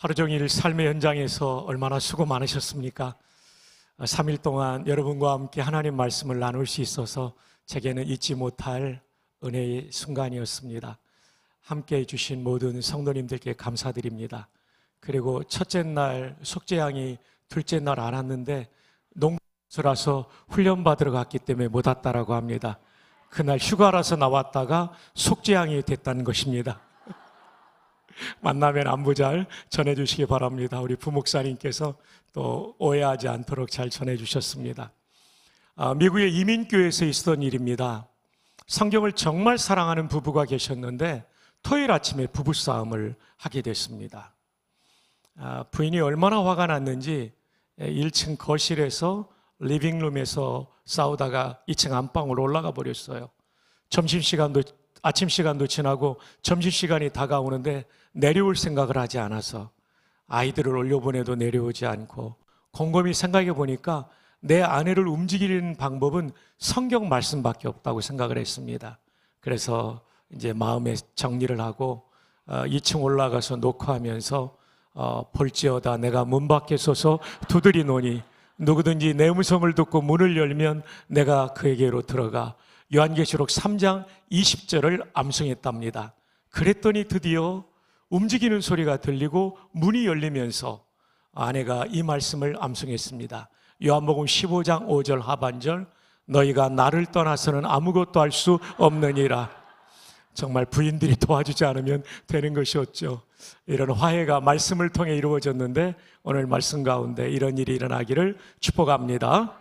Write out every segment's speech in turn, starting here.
하루 종일 삶의 현장에서 얼마나 수고 많으셨습니까? 3일 동안 여러분과 함께 하나님 말씀을 나눌 수 있어서 제게는 잊지 못할 은혜의 순간이었습니다. 함께 해주신 모든 성도님들께 감사드립니다. 그리고 첫째 날 속죄양이 둘째 날 안 왔는데 농부라서 훈련받으러 갔기 때문에 못 왔다라고 합니다. 그날 휴가라서 나왔다가 속죄양이 됐다는 것입니다. 만나면 안부 잘 전해주시기 바랍니다. 우리 부목사님께서 또 오해하지 않도록 잘 전해주셨습니다. 미국의 이민교회에서 있었던 일입니다. 성경을 정말 사랑하는 부부가 계셨는데 토요일 아침에 부부싸움을 하게 됐습니다. 부인이 얼마나 화가 났는지 1층 거실에서 리빙룸에서 싸우다가 2층 안방으로 올라가 버렸어요. 아침 시간도 지나고 점심시간이 다가오는데 내려올 생각을 하지 않아서 아이들을 올려보내도 내려오지 않고 곰곰이 생각해 보니까 내 아내를 움직이는 방법은 성경 말씀밖에 없다고 생각을 했습니다. 그래서 이제 마음에 정리를 하고 2층 올라가서 녹화하면서 볼지어다 내가 문 밖에 서서 두드리노니 누구든지 내 음성을 듣고 문을 열면 내가 그에게로 들어가 요한계시록 3장 20절을 암송했답니다. 그랬더니 드디어 움직이는 소리가 들리고 문이 열리면서 아내가 이 말씀을 암송했습니다. 요한복음 15장 5절 하반절 너희가 나를 떠나서는 아무것도 할 수 없느니라. 정말 부인들이 도와주지 않으면 되는 것이었죠. 이런 화해가 말씀을 통해 이루어졌는데 오늘 말씀 가운데 이런 일이 일어나기를 축복합니다.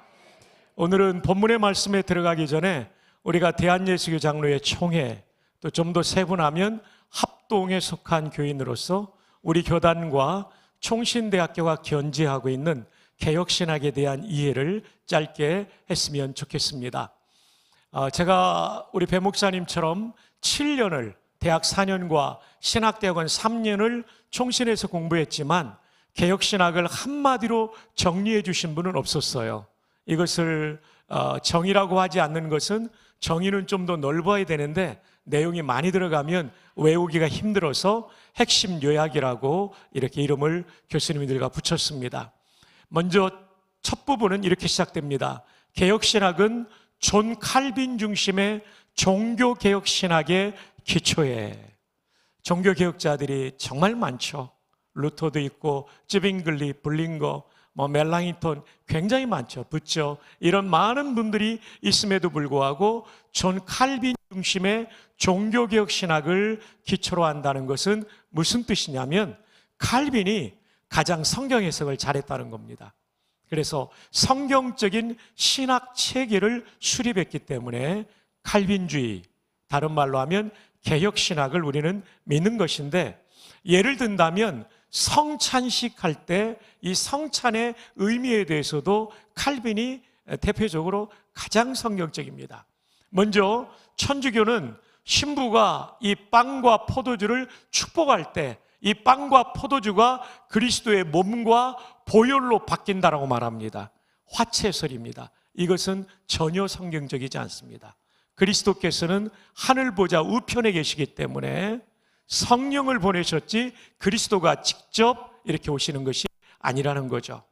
오늘은 본문의 말씀에 들어가기 전에 우리가 대한예수교 장로회 총회 또 좀 더 세분하면 합동에 속한 교인으로서 우리 교단과 총신대학교가 견지하고 있는 개혁신학에 대한 이해를 짧게 했으면 좋겠습니다. 제가 우리 배 목사님처럼 7년을 대학 4년과 신학대학원 3년을 총신에서 공부했지만 개혁신학을 한마디로 정리해 주신 분은 없었어요. 이것을 정의라고 하지 않는 것은 정의는 좀 더 넓어야 되는데 내용이 많이 들어가면 외우기가 힘들어서 핵심 요약이라고 이렇게 이름을 교수님들과 붙였습니다. 먼저 첫 부분은 이렇게 시작됩니다. 개혁신학은 존 칼빈 중심의 종교개혁신학의 기초에 종교개혁자들이 정말 많죠. 루터도 있고 쯔빙글리, 블링거, 멜랑이톤 굉장히 많죠. 붙죠. 이런 많은 분들이 있음에도 불구하고 존 칼빈 중심의 종교개혁 신학을 기초로 한다는 것은 무슨 뜻이냐면 칼빈이 가장 성경 해석을 잘했다는 겁니다. 그래서 성경적인 신학 체계를 수립했기 때문에 칼빈주의, 다른 말로 하면 개혁 신학을 우리는 믿는 것인데 예를 든다면 성찬식 할 때 이 성찬의 의미에 대해서도 칼빈이 대표적으로 가장 성경적입니다. 먼저 천주교는 신부가 이 빵과 포도주를 축복할 때 이 빵과 포도주가 그리스도의 몸과 보혈로 바뀐다라고 말합니다. 화채설입니다. 이것은 전혀 성경적이지 않습니다. 그리스도께서는 하늘 보좌 우편에 계시기 때문에 성령을 보내셨지 그리스도가 직접 이렇게 오시는 것이 아니라는 거죠.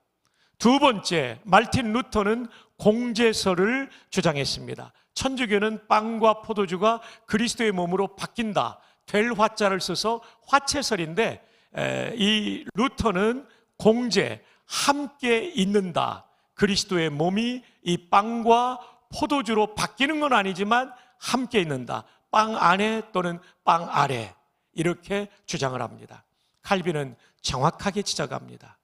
두 번째, 말틴 루터는 공제설을 주장했습니다. 천주교는 빵과 포도주가 그리스도의 몸으로 바뀐다. 될 화자를 써서 화채설인데 이 루터는 공제, 함께 있는다. 그리스도의 몸이 이 빵과 포도주로 바뀌는 건 아니지만 함께 있는다. 빵 안에 또는 빵 아래 이렇게 주장을 합니다. 칼빈은 정확하게 지적합니다.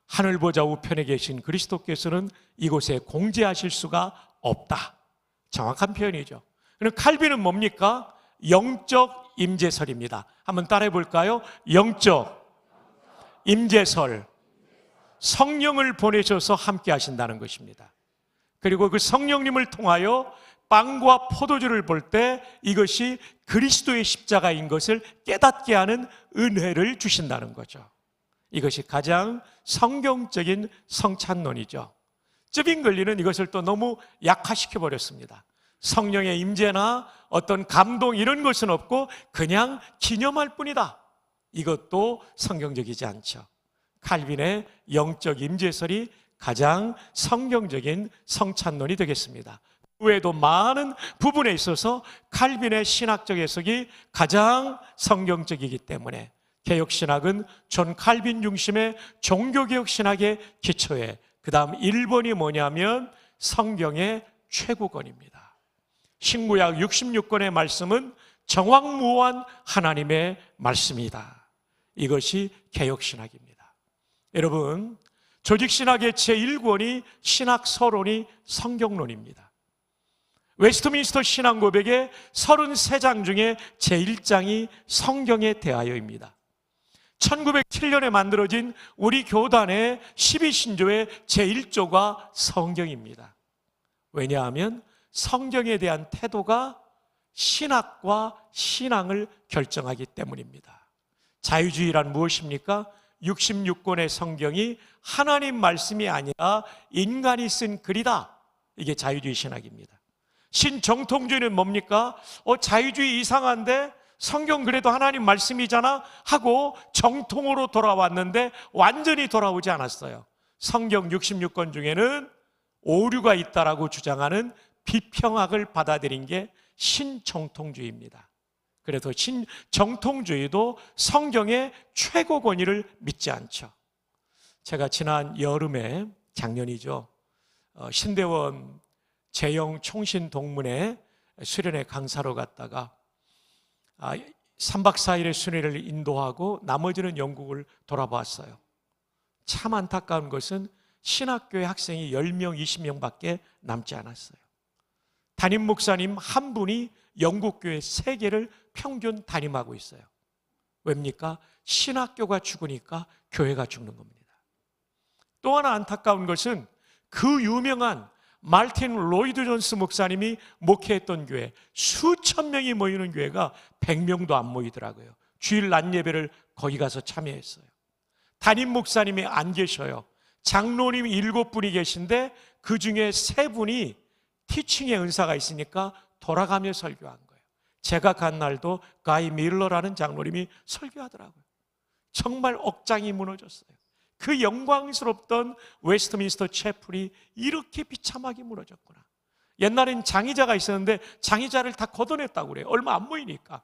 하늘 보좌 우편에 계신 그리스도께서는 이곳에 공제하실 수가 없다. 정확한 표현이죠. 그럼 칼빈은 뭡니까? 영적 임재설입니다. 한번 따라해 볼까요? 영적 임재설. 성령을 보내셔서 함께 하신다는 것입니다. 그리고 그 성령님을 통하여 빵과 포도주를 볼 때 이것이 그리스도의 십자가인 것을 깨닫게 하는 은혜를 주신다는 거죠. 이것이 가장 성경적인 성찬론이죠. 쯔빙글리는 이것을 또 너무 약화시켜 버렸습니다. 성령의 임재나 어떤 감동 이런 것은 없고 그냥 기념할 뿐이다. 이것도 성경적이지 않죠. 칼빈의 영적 임재설이 가장 성경적인 성찬론이 되겠습니다. 그 외에도 많은 부분에 있어서 칼빈의 신학적 해석이 가장 성경적이기 때문에 개혁신학은 존 칼빈 중심의 종교개혁 신학의 기초에, 그 다음 1번이 뭐냐면 성경의 최고권입니다. 신구약 66권의 말씀은 정확무한 하나님의 말씀이다. 이것이 개혁신학입니다. 여러분, 조직신학의 제1권이 신학서론이 성경론입니다. 웨스트민스터 신앙고백의 33장 중에 제1장이 성경에 대하여입니다. 1907년에 만들어진 우리 교단의 12신조의 제1조가 성경입니다. 왜냐하면 성경에 대한 태도가 신학과 신앙을 결정하기 때문입니다. 자유주의란 무엇입니까? 66권의 성경이 하나님 말씀이 아니라 인간이 쓴 글이다. 이게 자유주의 신학입니다. 신정통주의는 뭡니까? 자유주의 이상한데 성경 그래도 하나님 말씀이잖아 하고 정통으로 돌아왔는데 완전히 돌아오지 않았어요. 성경 66권 중에는 오류가 있다라고 주장하는 비평학을 받아들인 게 신정통주의입니다. 그래서 신정통주의도 성경의 최고 권위를 믿지 않죠. 제가 지난 여름에, 작년이죠, 신대원 재영 총신 동문회 수련회 강사로 갔다가 3박 4일의 수련회를 인도하고 나머지는 영국을 돌아봤어요. 참 안타까운 것은 신학교의 학생이 10명, 20명밖에 남지 않았어요. 담임 목사님 한 분이 영국교회 3개를 평균 담임하고 있어요. 왜입니까? 신학교가 죽으니까 교회가 죽는 겁니다. 또 하나 안타까운 것은 그 유명한 말틴 로이드 존스 목사님이 목회했던 교회, 수천 명이 모이는 교회가 100명도 안 모이더라고요. 주일 낮 예배를 거기 가서 참여했어요. 담임 목사님이 안 계셔요. 장로님이 7분이 계신데 그 중에 3분이 티칭의 은사가 있으니까 돌아가며 설교한 거예요. 제가 간 날도 가이 밀러라는 장로님이 설교하더라고요. 정말 억장이 무너졌어요. 그 영광스럽던 웨스트민스터 채플이 이렇게 비참하게 무너졌구나. 옛날엔 장의자가 있었는데 장의자를 다 걷어냈다고 그래요. 얼마 안 모이니까.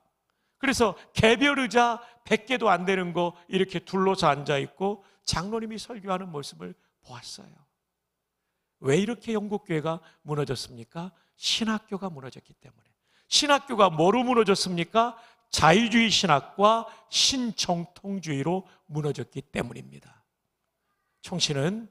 그래서 개별 의자 100개도 안 되는 거 이렇게 둘러서 앉아있고 장로님이 설교하는 모습을 보았어요. 왜 이렇게 영국교회가 무너졌습니까? 신학교가 무너졌기 때문에. 신학교가 뭐로 무너졌습니까? 자유주의 신학과 신정통주의로 무너졌기 때문입니다. 총신은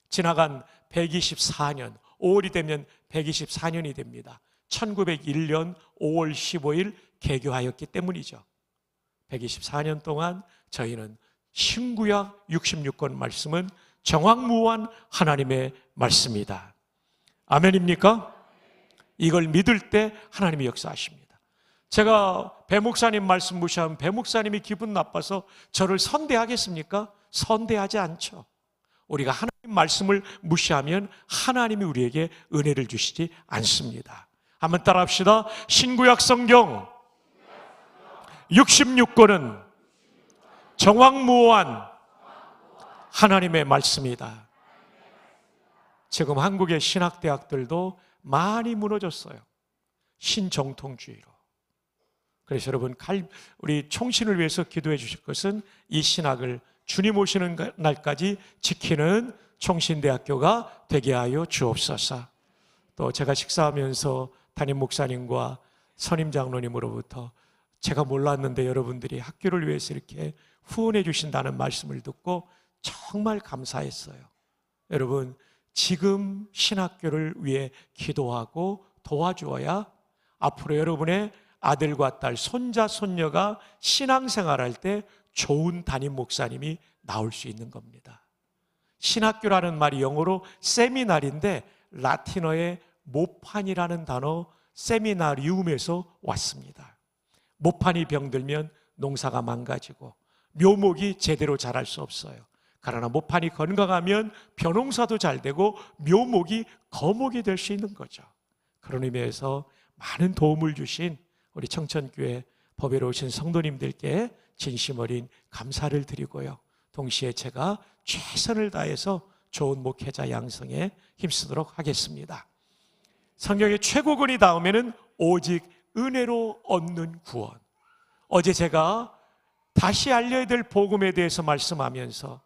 지나간 124년, 5월이 되면 124년이 됩니다. 1901년 5월 15일 개교하였기 때문이죠. 124년 동안 저희는 신구약 66권 말씀은 정확무한 하나님의 말씀이다. 아멘입니까? 이걸 믿을 때 하나님이 역사하십니다. 제가 배 목사님 말씀 무시하면 배 목사님이 기분 나빠서 저를 선대하겠습니까? 선대하지 않죠. 우리가 하나님 말씀을 무시하면 하나님이 우리에게 은혜를 주시지 않습니다. 한번 따라합시다. 신구약 성경 66권은 정확무한 하나님의 말씀이다. 지금 한국의 신학대학들도 많이 무너졌어요. 신정통주의로. 그래서 여러분, 우리 총신을 위해서 기도해 주실 것은 이 신학을 주님 오시는 날까지 지키는 총신대학교가 되게 하여 주옵소서. 또 제가 식사하면서 담임 목사님과 선임 장로님으로부터 제가 몰랐는데 여러분들이 학교를 위해서 이렇게 후원해 주신다는 말씀을 듣고 정말 감사했어요. 여러분, 지금 신학교를 위해 기도하고 도와주어야 앞으로 여러분의 아들과 딸, 손자, 손녀가 신앙생활할 때 좋은 담임 목사님이 나올 수 있는 겁니다. 신학교라는 말이 영어로 세미나리인데 라틴어의 모판이라는 단어 세미나리움에서 왔습니다. 모판이 병들면 농사가 망가지고 묘목이 제대로 자랄 수 없어요. 그러나 모판이 건강하면 벼농사도 잘 되고 묘목이 거목이 될 수 있는 거죠. 그런 의미에서 많은 도움을 주신 우리 청천교회 법회로 오신 성도님들께 진심 어린 감사를 드리고요. 동시에 제가 최선을 다해서 좋은 목회자 양성에 힘쓰도록 하겠습니다. 성경의 최고근이 닿으면은 오직 은혜로 얻는 구원. 어제 제가 다시 알려야 될 복음에 대해서 말씀하면서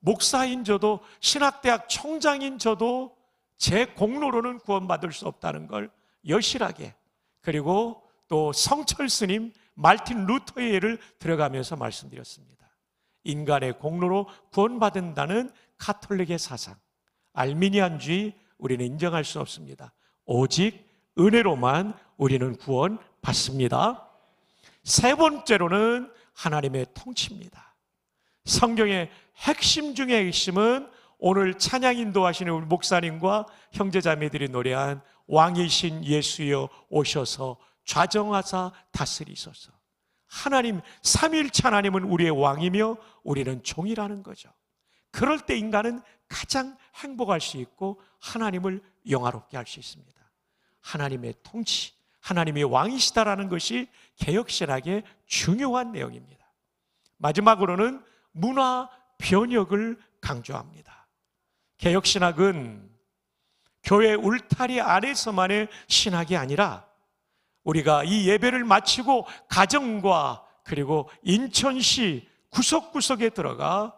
목사인 저도 신학대학 총장인 저도 제 공로로는 구원받을 수 없다는 걸 여실하게, 그리고 또 성철 스님, 말틴 루터의 예를 들어가면서 말씀드렸습니다. 인간의 공로로 구원받는다는 가톨릭의 사상, 알미니안주의, 우리는 인정할 수 없습니다. 오직 은혜로만 우리는 구원받습니다. 세 번째로는 하나님의 통치입니다. 성경의 핵심 중의 핵심은 오늘 찬양 인도하시는 우리 목사님과 형제자매들이 노래한 왕이신 예수여 오셔서 좌정하사 다스리소서. 하나님, 삼위일체 하나님은 우리의 왕이며 우리는 종이라는 거죠. 그럴 때 인간은 가장 행복할 수 있고 하나님을 영화롭게 할 수 있습니다. 하나님의 통치, 하나님이 왕이시다라는 것이 개혁신학의 중요한 내용입니다. 마지막으로는 문화 변혁을 강조합니다. 개혁신학은 교회 울타리 안에서만의 신학이 아니라 우리가 이 예배를 마치고 가정과 그리고 인천시 구석구석에 들어가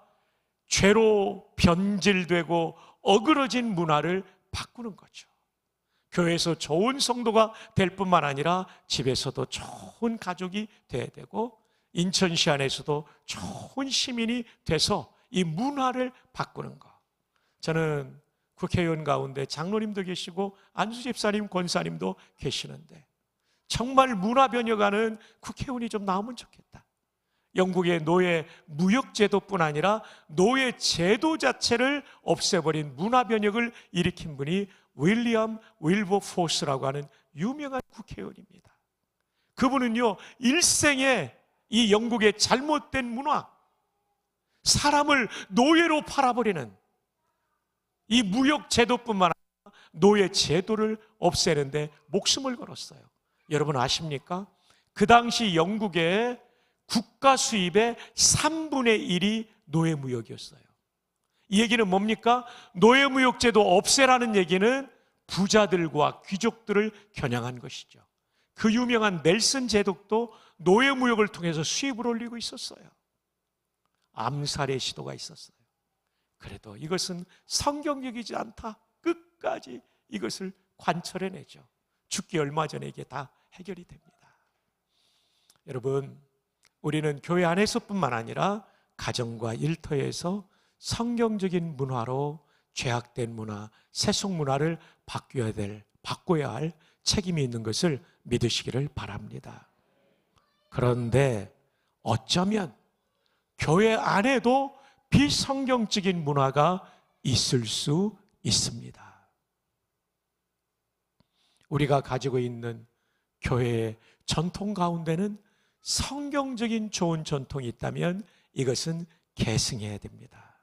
죄로 변질되고 어그러진 문화를 바꾸는 거죠. 교회에서 좋은 성도가 될 뿐만 아니라 집에서도 좋은 가족이 돼야 되고 인천시 안에서도 좋은 시민이 돼서 이 문화를 바꾸는 것. 저는 국회의원 가운데 장로님도 계시고 안수 집사님, 권사님도 계시는데 정말 문화 변혁하는 국회의원이 좀 나오면 좋겠다. 영국의 노예 무역제도뿐 아니라 노예 제도 자체를 없애버린 문화 변혁을 일으킨 분이 윌리엄 윌버포스라고 하는 유명한 국회의원입니다. 그분은요, 일생에 이 영국의 잘못된 문화, 사람을 노예로 팔아버리는 이 무역 제도뿐만 아니라 노예 제도를 없애는데 목숨을 걸었어요. 여러분 아십니까? 그 당시 영국의 국가 수입의 3분의 1이 노예무역이었어요. 이 얘기는 뭡니까? 노예무역제도 없애라는 얘기는 부자들과 귀족들을 겨냥한 것이죠. 그 유명한 넬슨 제독도 노예무역을 통해서 수입을 올리고 있었어요. 암살의 시도가 있었어요. 그래도 이것은 성경적이지 않다. 끝까지 이것을 관철해내죠. 죽기 얼마 전에 이게 다 해결이 됩니다. 여러분, 우리는 교회 안에서뿐만 아니라 가정과 일터에서 성경적인 문화로 죄악된 문화, 세속 문화를 바꿔야 할 책임이 있는 것을 믿으시기를 바랍니다. 그런데 어쩌면 교회 안에도 비성경적인 문화가 있을 수 있습니다. 우리가 가지고 있는 교회의 전통 가운데는 성경적인 좋은 전통이 있다면 이것은 계승해야 됩니다.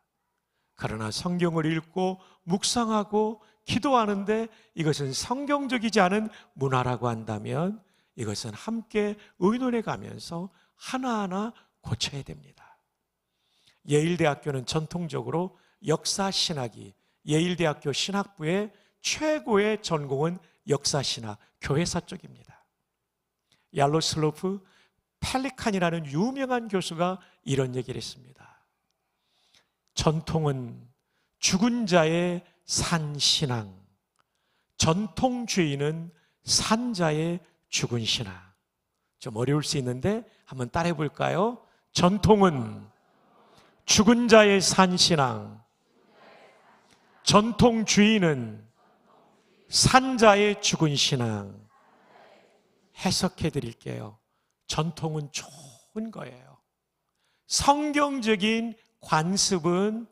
그러나 성경을 읽고 묵상하고 기도하는데 이것은 성경적이지 않은 문화라고 한다면 이것은 함께 의논해 가면서 하나하나 고쳐야 됩니다. 예일대학교는 전통적으로 역사신학이, 예일대학교 신학부의 최고의 전공은 역사신학, 교회사 쪽입니다. 얄로슬로프 펠리칸이라는 유명한 교수가 이런 얘기를 했습니다. 전통은 죽은 자의 산신앙, 전통주의는 산자의 죽은 신앙. 좀 어려울 수 있는데 한번 따라해 볼까요? 전통은 죽은 자의 산신앙, 전통주의는 산자의 죽은 신앙. 해석해 드릴게요. 전통은 좋은 거예요. 성경적인 관습은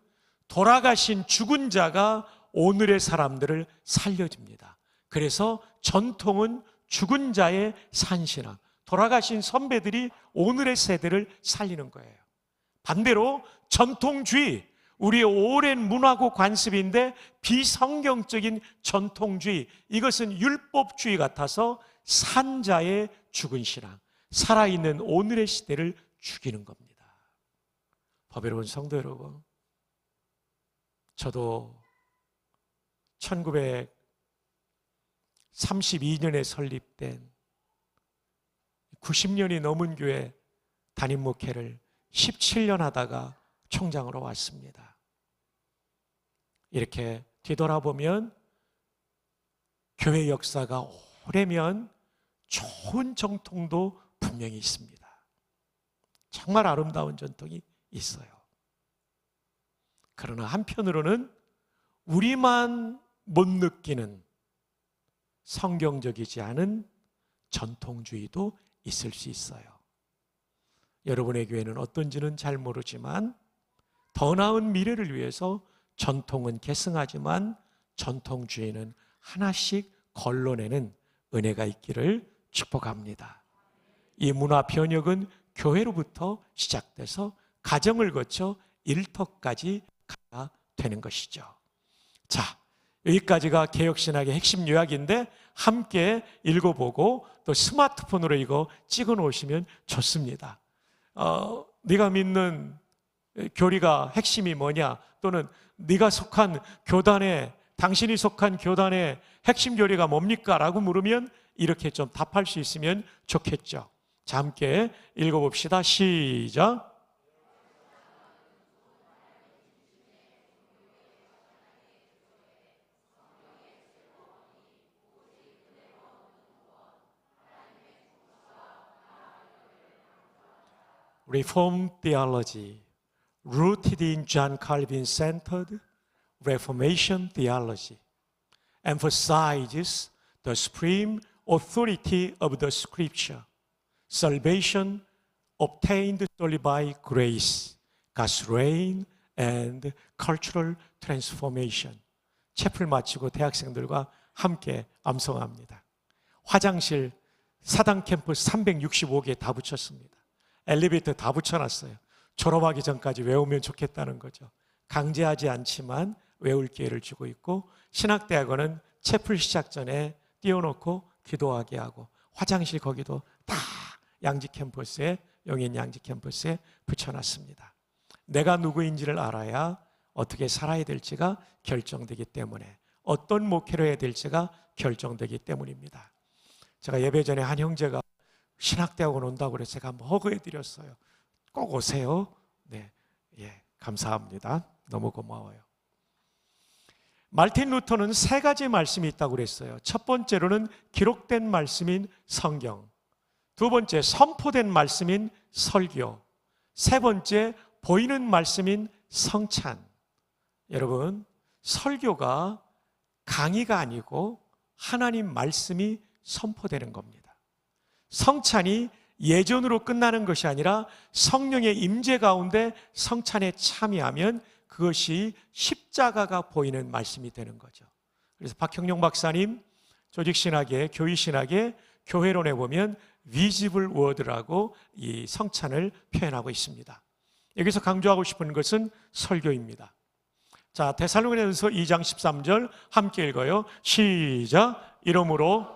돌아가신 죽은 자가 오늘의 사람들을 살려줍니다. 그래서 전통은 죽은 자의 산신앙, 돌아가신 선배들이 오늘의 세대를 살리는 거예요. 반대로 전통주의, 우리의 오랜 문화고 관습인데 비성경적인 전통주의, 이것은 율법주의 같아서 산자의 죽은 신앙, 살아있는 오늘의 시대를 죽이는 겁니다. 법여로운 성도 여러분, 저도 1932년에 설립된 90년이 넘은 교회 담임 목회를 17년 하다가 총장으로 왔습니다. 이렇게 뒤돌아보면 교회 역사가 오래면 좋은 전통도 분명히 있습니다. 정말 아름다운 전통이 있어요. 그러나 한편으로는 우리만 못 느끼는 성경적이지 않은 전통주의도 있을 수 있어요. 여러분의 교회는 어떤지는 잘 모르지만 더 나은 미래를 위해서 전통은 계승하지만 전통주의는 하나씩 걸러내는 은혜가 있기를 축복합니다. 이 문화 변혁은 교회로부터 시작돼서 가정을 거쳐 일터까지 가야 되는 것이죠. 자, 여기까지가 개혁신학의 핵심 요약인데 함께 읽어보고 또 스마트폰으로 이거 찍어 놓으시면 좋습니다. 네가 믿는 교리가 핵심이 뭐냐, 또는 네가 속한 교단에, 당신이 속한 교단의 핵심 교리가 뭡니까? 라고 물으면 이렇게 좀 답할 수 있으면 좋겠죠. 자, 함께 읽어봅시다. 시작. Reformed theology, rooted in John Calvin-centered Reformation theology, emphasizes the supreme authority of the Scripture, salvation obtained solely by grace, God's reign and cultural transformation. 채플 마치고 대학생들과 함께 암송합니다. 화장실 사당 캠퍼스 365개 다 붙였습니다. 엘리베이터 다 붙여놨어요. 졸업하기 전까지 외우면 좋겠다는 거죠. 강제하지 않지만 외울 기회를 주고 있고, 신학대학원은 채플 시작 전에 띄워놓고 기도하게 하고, 화장실 거기도 다 양지 캠퍼스에, 용인 양지 캠퍼스에 붙여놨습니다. 내가 누구인지를 알아야 어떻게 살아야 될지가 결정되기 때문에, 어떤 목회를 해야 될지가 결정되기 때문입니다. 제가 예배 전에 한 형제가 신학대학원 온다고 그래서 제가 한번 허그해 드렸어요. 꼭 오세요. 네, 예, 감사합니다. 너무 고마워요. 말틴 루터는 세 가지 말씀이 있다고 그랬어요. 첫 번째로는 기록된 말씀인 성경, 두 번째 선포된 말씀인 설교, 세 번째 보이는 말씀인 성찬. 여러분, 설교가 강의가 아니고 하나님 말씀이 선포되는 겁니다. 성찬이 예전으로 끝나는 것이 아니라 성령의 임재 가운데 성찬에 참여하면 그것이 십자가가 보이는 말씀이 되는 거죠. 그래서 박형룡 박사님 조직신학의, 교의신학의 교회론에 보면 visible word라고 이 성찬을 표현하고 있습니다. 여기서 강조하고 싶은 것은 설교입니다. 자, 데살로니가전서 2장 13절 함께 읽어요. 시작. 이러므로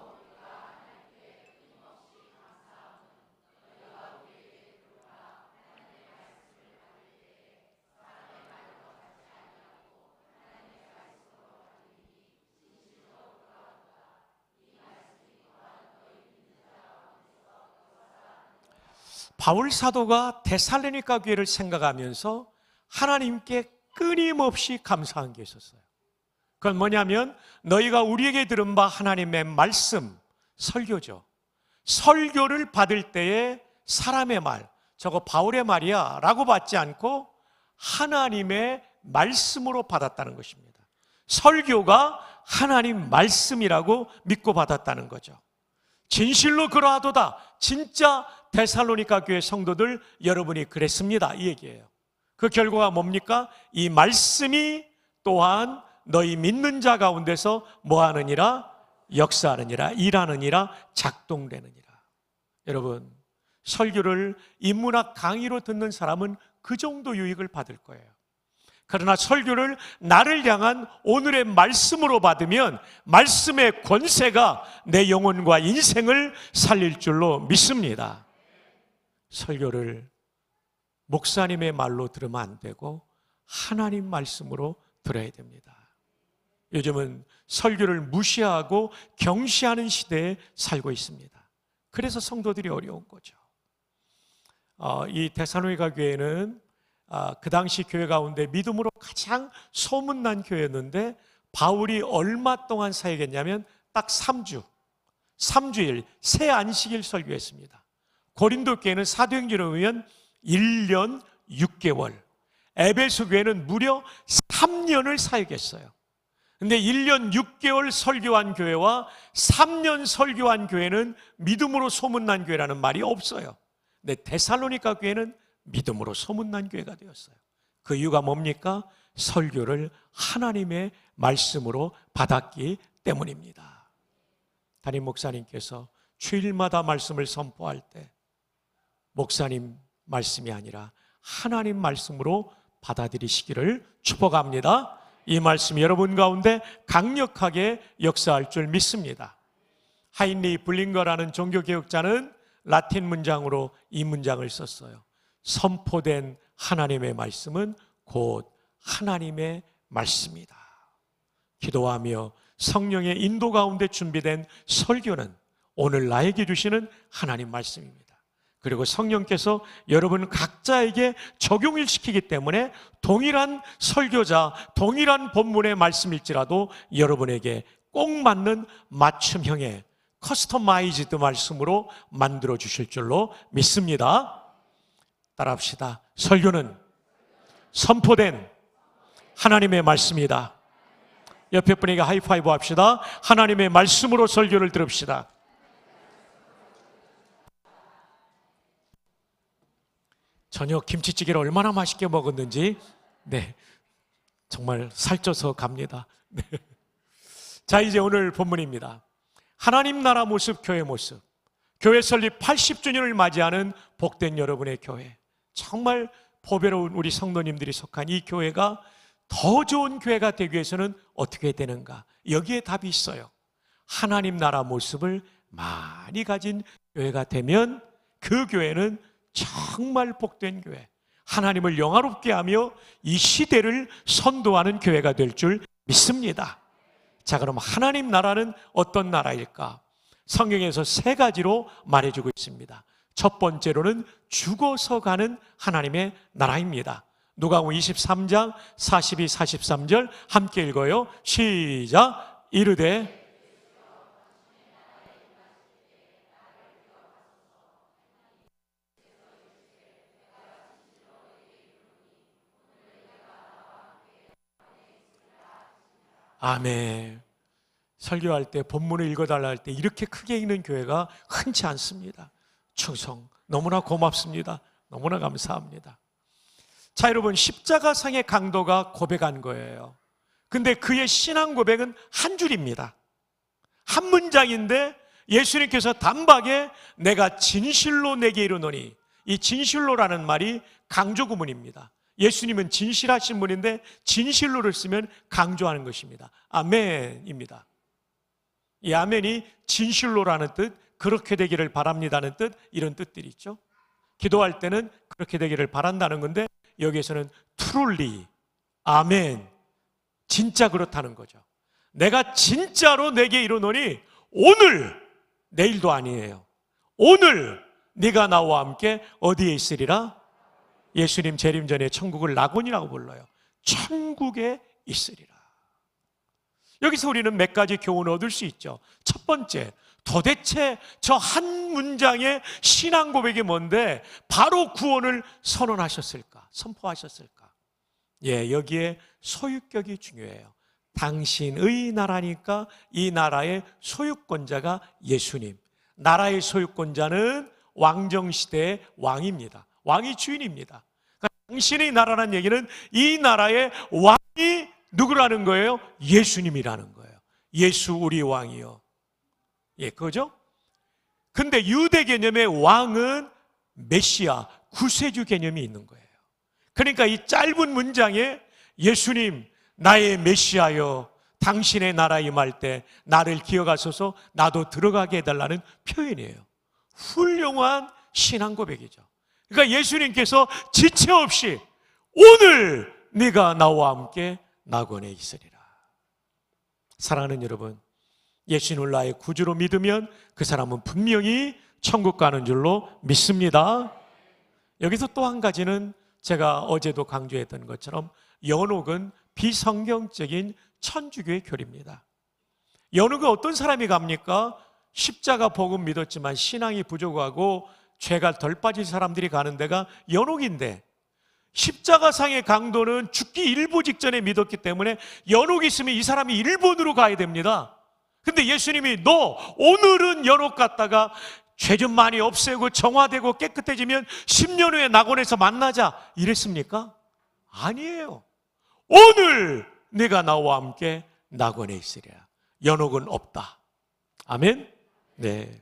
바울 사도가 데살로니가 교회를 생각하면서 하나님께 끊임없이 감사한 게 있었어요. 그건 뭐냐면 너희가 우리에게 들은 바 하나님의 말씀, 설교죠. 설교를 받을 때에 사람의 말, 저거 바울의 말이야 라고 받지 않고 하나님의 말씀으로 받았다는 것입니다. 설교가 하나님 말씀이라고 믿고 받았다는 거죠. 진실로 그러하도다. 진짜 데살로니가 교회 성도들 여러분이 그랬습니다, 이 얘기예요. 그 결과가 뭡니까? 이 말씀이 또한 너희 믿는 자 가운데서 뭐하느니라? 역사하느니라, 일하느니라, 작동되느니라. 여러분, 설교를 인문학 강의로 듣는 사람은 그 정도 유익을 받을 거예요. 그러나 설교를 나를 향한 오늘의 말씀으로 받으면 말씀의 권세가 내 영혼과 인생을 살릴 줄로 믿습니다. 설교를 목사님의 말로 들으면 안 되고 하나님 말씀으로 들어야 됩니다. 요즘은 설교를 무시하고 경시하는 시대에 살고 있습니다. 그래서 성도들이 어려운 거죠. 이 데살로니가 교회는 그 당시 교회 가운데 믿음으로 가장 소문난 교회였는데 바울이 얼마 동안 사역했냐면 딱 3주일 새 안식일 설교했습니다. 고린도 교회는 사도행전에 의하면 1년 6개월, 에베소 교회는 무려 3년을 사역했어요. 근데 1년 6개월 설교한 교회와 3년 설교한 교회는 믿음으로 소문난 교회라는 말이 없어요. 근데 데살로니가 교회는 믿음으로 소문난 교회가 되었어요. 그 이유가 뭡니까? 설교를 하나님의 말씀으로 받았기 때문입니다. 담임 목사님께서 주일마다 말씀을 선포할 때 목사님 말씀이 아니라 하나님 말씀으로 받아들이시기를 축복합니다. 이 말씀이 여러분 가운데 강력하게 역사할 줄 믿습니다. 하인리 블링거라는 종교개혁자는 라틴 문장으로 이 문장을 썼어요. 선포된 하나님의 말씀은 곧 하나님의 말씀이다. 기도하며 성령의 인도 가운데 준비된 설교는 오늘 나에게 주시는 하나님 말씀입니다. 그리고 성령께서 여러분 각자에게 적용을 시키기 때문에 동일한 설교자, 동일한 본문의 말씀일지라도 여러분에게 꼭 맞는 맞춤형의 커스터마이즈드 말씀으로 만들어 주실 줄로 믿습니다. 따라합시다. 설교는 선포된 하나님의 말씀이다. 옆에 분에게 하이파이브 합시다. 하나님의 말씀으로 설교를 들읍시다. 저녁 김치찌개를 얼마나 맛있게 먹었는지 정말 살쪄서 갑니다. 자, 이제 오늘 본문입니다. 하나님 나라 모습, 교회 모습. 교회 설립 80주년을 맞이하는 복된 여러분의 교회, 정말 보배로운 우리 성도님들이 속한 이 교회가 더 좋은 교회가 되기 위해서는 어떻게 해야 되는가? 여기에 답이 있어요. 하나님 나라 모습을 많이 가진 교회가 되면 그 교회는 정말 복된 교회, 하나님을 영화롭게 하며 이 시대를 선도하는 교회가 될 줄 믿습니다. 자, 그럼 하나님 나라는 어떤 나라일까? 성경에서 3가지로 말해주고 있습니다. 첫 번째로는 죽어서 가는 하나님의 나라입니다. 누가복음 23장 42, 43절 함께 읽어요. 시작. 이르되 아멘. 설교할 때 본문을 읽어달라 할 때 이렇게 크게 읽는 교회가 흔치 않습니다. 충성 너무나 고맙습니다. 너무나 감사합니다. 자, 여러분, 십자가상의 강도가 고백한 거예요. 근데 그의 신앙 고백은 한 줄입니다. 한 문장인데 예수님께서 단박에 내가 진실로 내게 이르노니, 이 진실로라는 말이 강조 구문입니다. 예수님은 진실하신 분인데 진실로를 쓰면 강조하는 것입니다. 아멘입니다. 이 아멘이 진실로라는 뜻, 그렇게 되기를 바랍니다는 뜻, 이런 뜻들이 있죠. 기도할 때는 그렇게 되기를 바란다는 건데 여기에서는 truly, 아멘, 진짜 그렇다는 거죠. 내가 진짜로 내게 이르노니 오늘, 내일도 아니에요. 오늘 네가 나와 함께 어디에 있으리라? 예수님 재림 전에 천국을 낙원이라고 불러요. 천국에 있으리라. 여기서 우리는 몇 가지 교훈을 얻을 수 있죠. 첫 번째, 도대체 저 한 문장의 신앙 고백이 뭔데 바로 구원을 선언하셨을까? 선포하셨을까? 여기에 소유격이 중요해요. 당신의 나라니까 이 나라의 소유권자가 예수님. 나라의 소유권자는 왕정시대의 왕입니다. 왕이 주인입니다. 그러니까 당신의 나라라는 얘기는 이 나라의 왕이 누구라는 거예요? 예수님이라는 거예요. 예수 우리 왕이요. 그거죠? 근데 유대 개념의 왕은 메시아, 구세주 개념이 있는 거예요. 그러니까 이 짧은 문장에 예수님, 나의 메시아여, 당신의 나라 임할 때 나를 기억하소서, 나도 들어가게 해달라는 표현이에요. 훌륭한 신앙 고백이죠. 그러니까 예수님께서 지체 없이 오늘 네가 나와 함께 낙원에 있으리라. 사랑하는 여러분, 예수님을 나의 구주로 믿으면 그 사람은 분명히 천국 가는 줄로 믿습니다. 여기서 또 한 가지는 제가 어제도 강조했던 것처럼 연옥은 비성경적인 천주교의 교리입니다. 연옥은 어떤 사람이 갑니까? 십자가 복음 믿었지만 신앙이 부족하고 죄가 덜 빠진 사람들이 가는 데가 연옥인데, 십자가상의 강도는 죽기 일보 직전에 믿었기 때문에 연옥이 있으면 이 사람이 일본으로 가야 됩니다. 근데 예수님이 너 오늘은 연옥 갔다가 죄 좀 많이 없애고 정화되고 깨끗해지면 10년 후에 낙원에서 만나자 이랬습니까? 아니에요. 오늘 네가 나와 함께 낙원에 있으리라. 연옥은 없다. 아멘? 네.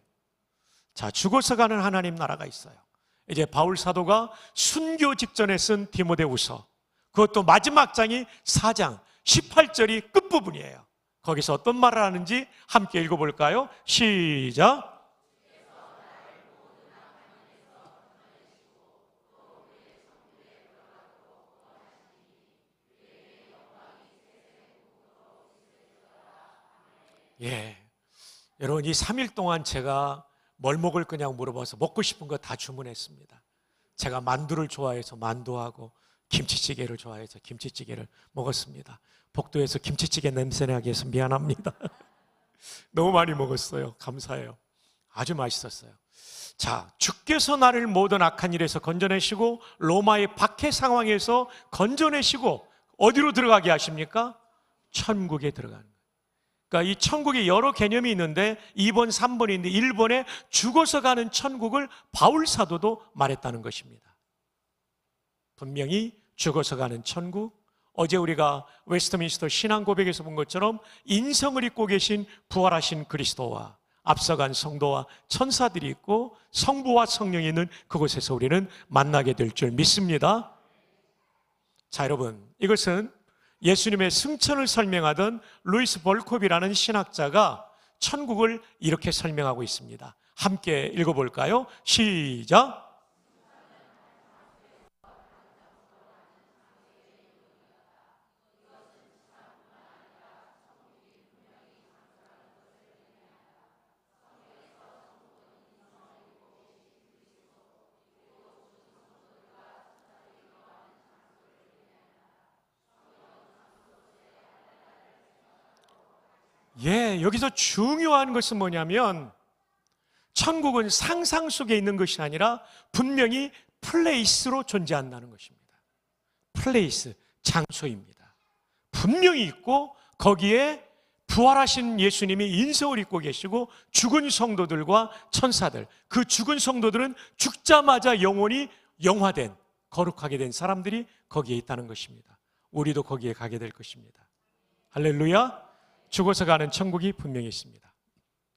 자, 죽어서 가는 하나님 나라가 있어요. 이제 바울 사도가 순교 직전에 쓴 디모데후서, 그것도 마지막 장이 4장 18절이 끝부분이에요. 거기서 어떤 말을 하는지 함께 읽어볼까요? 시작. 예, 여러분, 이 3일 동안 제가 뭘 먹을 거냐고 물어봐서 먹고 싶은 거 다 주문했습니다. 제가 만두를 좋아해서 만두하고 김치찌개를 좋아해서 김치찌개를 먹었습니다. 복도에서 김치찌개 냄새나게 해서 미안합니다. 너무 많이 먹었어요. 감사해요. 아주 맛있었어요. 자, 주께서 나를 모든 악한 일에서 건져내시고 로마의 박해 상황에서 건져내시고 어디로 들어가게 하십니까? 천국에 들어가는 거예요. 그러니까 이 천국에 여러 개념이 있는데 2번, 3번이 있는데 1번에 죽어서 가는 천국을 바울 사도도 말했다는 것입니다. 분명히 죽어서 가는 천국, 어제 우리가 웨스트민스터 신앙 고백에서 본 것처럼 인성을 입고 계신 부활하신 그리스도와 앞서간 성도와 천사들이 있고 성부와 성령이 있는 그곳에서 우리는 만나게 될 줄 믿습니다. 자, 여러분, 이것은 예수님의 승천을 설명하던 루이스 볼콥이라는 신학자가 천국을 이렇게 설명하고 있습니다. 함께 읽어볼까요? 시작. 예, 여기서 중요한 것은 뭐냐면 천국은 상상 속에 있는 것이 아니라 분명히 플레이스로 존재한다는 것입니다. 플레이스, 장소입니다. 분명히 있고 거기에 부활하신 예수님이 인성을 입고 계시고 죽은 성도들과 천사들, 그 죽은 성도들은 죽자마자 영혼이 영화된, 거룩하게 된 사람들이 거기에 있다는 것입니다. 우리도 거기에 가게 될 것입니다. 할렐루야. 죽어서 가는 천국이 분명히 있습니다.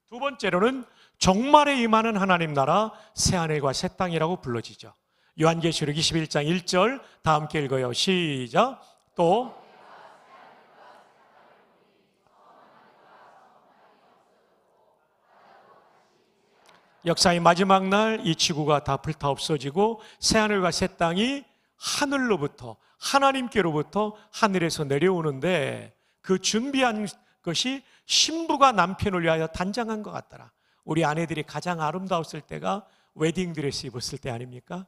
두 번째로는 종말에 임하는 하나님 나라, 새하늘과 새 땅이라고 불러지죠. 요한계시록 21장 1절 다 함께 읽어요. 시작. 또 역사의 마지막 날 이 지구가 다 불타 없어지고 새하늘과 새 땅이 하늘로부터, 하나님께로부터 하늘에서 내려오는데, 그 준비한 것이 신부가 남편을 위하여 단장한 것 같더라. 우리 아내들이 가장 아름다웠을 때가 웨딩드레스 입었을 때 아닙니까?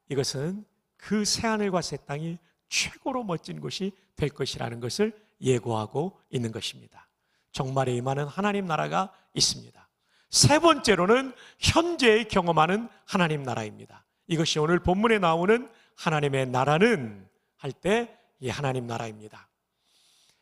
이것은 그 새하늘과 새 땅이 최고로 멋진 곳이 될 것이라는 것을 예고하고 있는 것입니다. 종말에 임하는 하나님 나라가 있습니다. 세 번째로는 현재에 경험하는 하나님 나라입니다. 이것이 오늘 본문에 나오는 하나님의 나라는 할 때 이 하나님 나라입니다.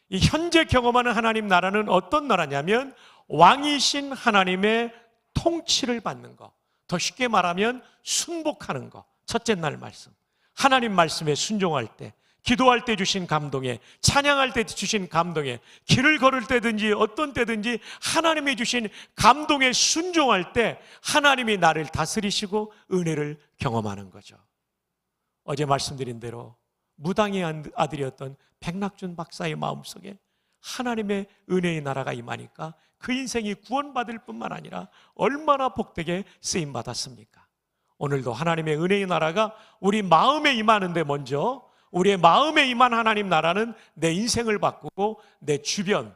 이 현재 경험하는 하나님 나라는 어떤 나라냐면 왕이신 하나님의 통치를 받는 것, 더 쉽게 말하면 순복하는 것. 첫째 날 말씀, 하나님 말씀에 순종할 때, 기도할 때 주신 감동에, 찬양할 때 주신 감동에, 길을 걸을 때든지 어떤 때든지 하나님이 주신 감동에 순종할 때 하나님이 나를 다스리시고 은혜를 경험하는 거죠. 어제 말씀드린 대로 무당의 아들이었던 백낙준 박사의 마음속에 하나님의 은혜의 나라가 임하니까 그 인생이 구원받을 뿐만 아니라 얼마나 복되게 쓰임받았습니까? 오늘도 하나님의 은혜의 나라가 우리 마음에 임하는데, 먼저 우리의 마음에 임한 하나님 나라는 내 인생을 바꾸고 내 주변,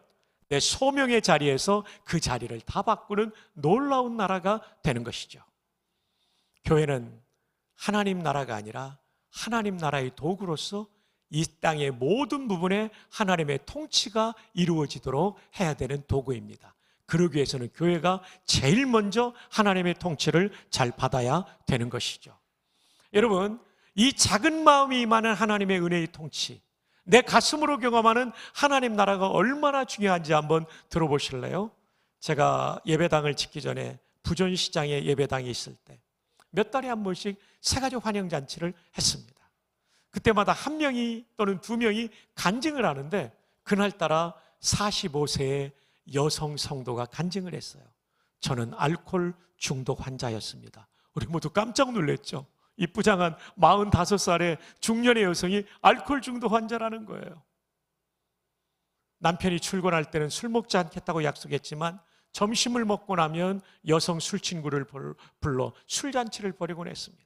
내 소명의 자리에서 그 자리를 다 바꾸는 놀라운 나라가 되는 것이죠. 교회는 하나님 나라가 아니라 하나님 나라의 도구로서 이 땅의 모든 부분에 하나님의 통치가 이루어지도록 해야 되는 도구입니다. 그러기 위해서는 교회가 제일 먼저 하나님의 통치를 잘 받아야 되는 것이죠. 여러분, 이 작은 마음이 임하는 하나님의 은혜의 통치, 내 가슴으로 경험하는 하나님 나라가 얼마나 중요한지 한번 들어보실래요? 제가 예배당을 짓기 전에 부전시장에 예배당이 있을 때 몇 달에 한 번씩 새가족 환영잔치를 했습니다. 그때마다 한 명이 또는 두 명이 간증을 하는데, 그날따라 45세의 여성 성도가 간증을 했어요. 저는 알코올 중독 환자였습니다. 우리 모두 깜짝 놀랐죠. 이쁘장한 45살의 중년의 여성이 알코올 중독 환자라는 거예요. 남편이 출근할 때는 술 먹지 않겠다고 약속했지만 점심을 먹고 나면 여성 술 친구를 불러 술잔치를 벌이곤 했습니다.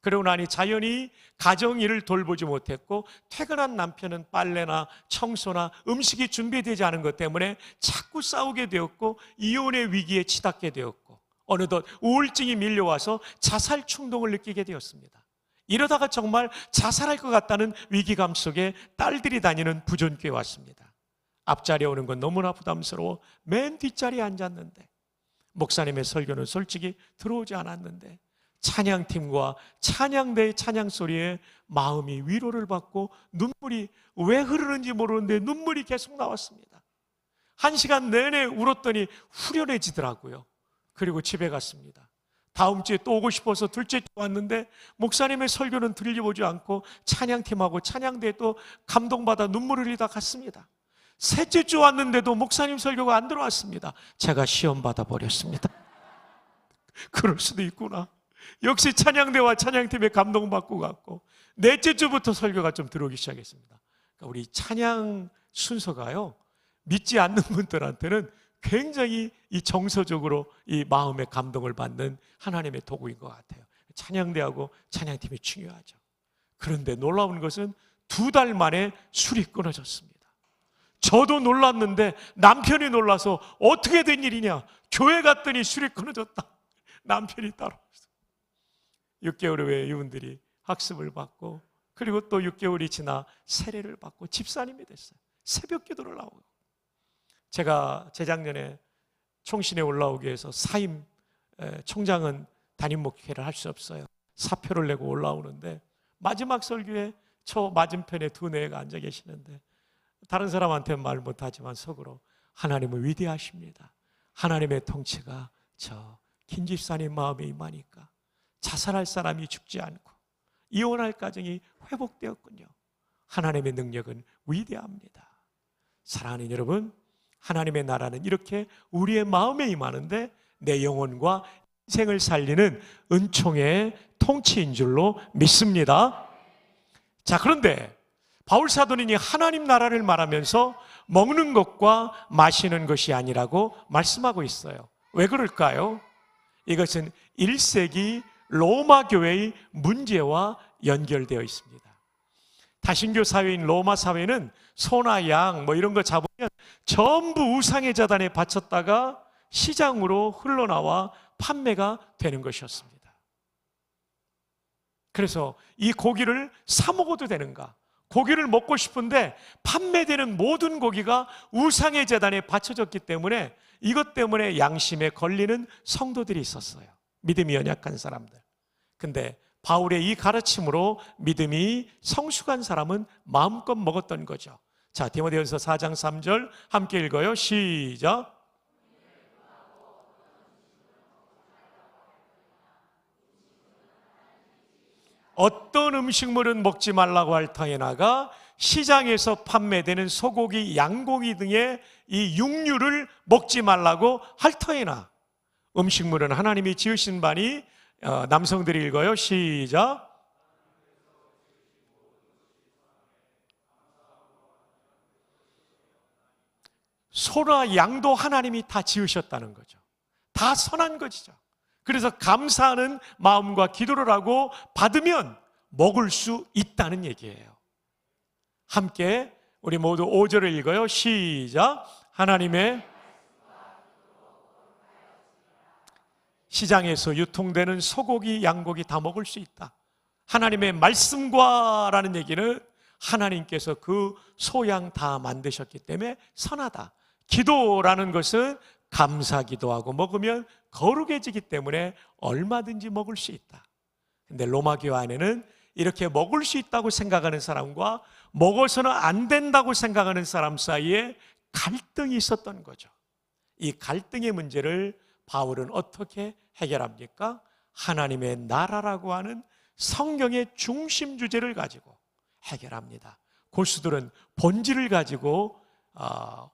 그러고 나니 자연히 가정일을 돌보지 못했고, 퇴근한 남편은 빨래나 청소나 음식이 준비되지 않은 것 때문에 자꾸 싸우게 되었고, 이혼의 위기에 치닫게 되었고, 어느덧 우울증이 밀려와서 자살 충동을 느끼게 되었습니다. 이러다가 정말 자살할 것 같다는 위기감 속에 딸들이 다니는 부전교에 왔습니다. 앞자리에 오는 건 너무나 부담스러워 맨 뒷자리에 앉았는데, 목사님의 설교는 솔직히 들어오지 않았는데, 찬양팀과 찬양대의 찬양 소리에 마음이 위로를 받고 눈물이 왜 흐르는지 모르는데 눈물이 계속 나왔습니다. 1시간 내내 울었더니 후련해지더라고요. 그리고 집에 갔습니다. 다음 주에 또 오고 싶어서 둘째 주 왔는데 목사님의 설교는 들려보지 않고 찬양팀하고 찬양대에 또 감동받아 눈물을 흘리다 갔습니다. 셋째 주 왔는데도 목사님 설교가 안 들어왔습니다. 제가 시험 받아버렸습니다. 그럴 수도 있구나. 역시 찬양대와 찬양팀에 감동받고 갔고, 넷째 주부터 설교가 좀 들어오기 시작했습니다. 그러니까 우리 찬양 순서가요, 믿지 않는 분들한테는 굉장히 이 정서적으로 이 마음의 감동을 받는 하나님의 도구인 것 같아요. 찬양대하고 찬양팀이 중요하죠. 그런데 놀라운 것은 2달 만에 술이 끊어졌습니다. 저도 놀랐는데 남편이 놀라서 어떻게 된 일이냐, 교회 갔더니 술이 끊어졌다. 남편이 따라왔어요. 6개월 후에 이분들이 학습을 받고, 그리고 또 6개월이 지나 세례를 받고 집사님이 됐어요. 새벽 기도를 나오고. 제가 재작년에 총신에 올라오기 위해서 사임 총장은 담임 목회를 할 수 없어요. 사표를 내고 올라오는데 마지막 설교에 저 맞은편에 2네가 앉아 계시는데, 다른 사람한테는 말 못하지만 속으로 하나님은 위대하십니다. 하나님의 통치가 저 김집사님 마음에 임하니까 자살할 사람이 죽지 않고 이혼할 가정이 회복되었군요. 하나님의 능력은 위대합니다. 사랑하는 여러분, 하나님의 나라는 이렇게 우리의 마음에 임하는데 내 영혼과 인생을 살리는 은총의 통치인 줄로 믿습니다. 자, 그런데 바울 사도는 하나님 나라를 말하면서 먹는 것과 마시는 것이 아니라고 말씀하고 있어요. 왜 그럴까요? 이것은 1세기 로마 교회의 문제와 연결되어 있습니다. 다신교 사회인 로마 사회는 소나 양 이런 거 잡으면 전부 우상의 제단에 바쳤다가 시장으로 흘러나와 판매가 되는 것이었습니다. 그래서 이 고기를 사 먹어도 되는가? 고기를 먹고 싶은데 판매되는 모든 고기가 우상의 제단에 바쳐졌기 때문에 이것 때문에 양심에 걸리는 성도들이 있었어요. 믿음이 연약한 사람들. 근데 바울의 이 가르침으로 믿음이 성숙한 사람은 마음껏 먹었던 거죠. 자, 디모데전서 4장 3절 함께 읽어요. 시작. 어떤 음식물은 먹지 말라고 할 터에나가 시장에서 판매되는 소고기, 양고기 등의 이 육류를 먹지 말라고 할 터에나. 음식물은 하나님이 지으신 바니, 남성들이 읽어요. 시작. 소나 양도 하나님이 다 지으셨다는 거죠. 다 선한 것이죠. 그래서 감사하는 마음과 기도를 하고 받으면 먹을 수 있다는 얘기예요. 함께 우리 모두 5절을 읽어요. 시작. 하나님의 시장에서 유통되는 소고기, 양고기 다 먹을 수 있다. 하나님의 말씀과 라는 얘기는 하나님께서 그 소양 다 만드셨기 때문에 선하다. 기도라는 것은 감사 기도하고 먹으면 거룩해지기 때문에 얼마든지 먹을 수 있다. 근데 로마 교회 안에는 이렇게 먹을 수 있다고 생각하는 사람과 먹어서는 안 된다고 생각하는 사람 사이에 갈등이 있었던 거죠. 이 갈등의 문제를 바울은 어떻게 해결합니까? 하나님의 나라라고 하는 성경의 중심 주제를 가지고 해결합니다. 고수들은 본질을 가지고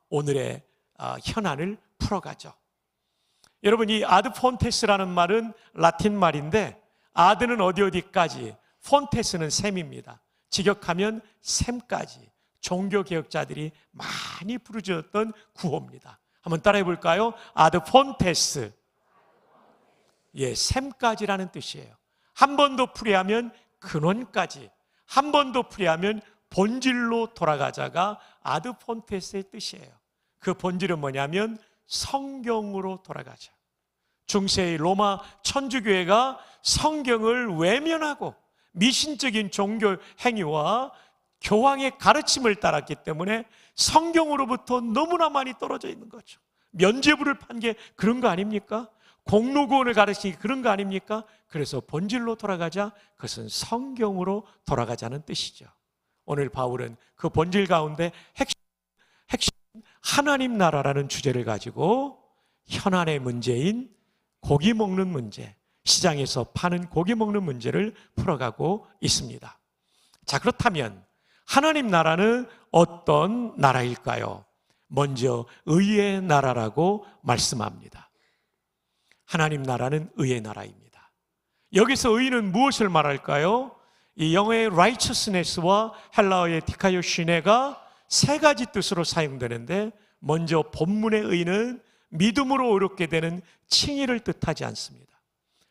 오늘의 현안을 풀어가죠. 여러분, 이 아드 폰테스라는 말은 라틴 말인데 아드는 어디까지, 폰테스는 셈입니다. 직역하면 셈까지. 종교개혁자들이 많이 부르짖었던 구호입니다. 한번 따라해 볼까요? 아드 폰테스. 예, 셈까지라는 뜻이에요. 한 번 더 풀이하면 근원까지, 한 번 더 풀이하면 본질로 돌아가자가 아드 폰테스의 뜻이에요. 그 본질은 뭐냐면 성경으로 돌아가자. 중세의 로마 천주교회가 성경을 외면하고 미신적인 종교 행위와 교황의 가르침을 따랐기 때문에 성경으로부터 너무나 많이 떨어져 있는 거죠. 면죄부를 판 게 그런 거 아닙니까? 공로구원을 가르치는 게 그런 거 아닙니까? 그래서 본질로 돌아가자, 그것은 성경으로 돌아가자는 뜻이죠. 오늘 바울은 그 본질 가운데 핵심 하나님 나라라는 주제를 가지고 현안의 문제인 고기 먹는 문제, 시장에서 파는 고기 먹는 문제를 풀어가고 있습니다. 자, 그렇다면 하나님 나라는 어떤 나라일까요? 먼저 의의 나라라고 말씀합니다. 하나님 나라는 의의 나라입니다. 여기서 의는 무엇을 말할까요? 이 영어의 righteousness와 헬라어의 디카이오시네가 세 가지 뜻으로 사용되는데, 먼저 본문의 의는 믿음으로 의롭게 되는 칭의를 뜻하지 않습니다.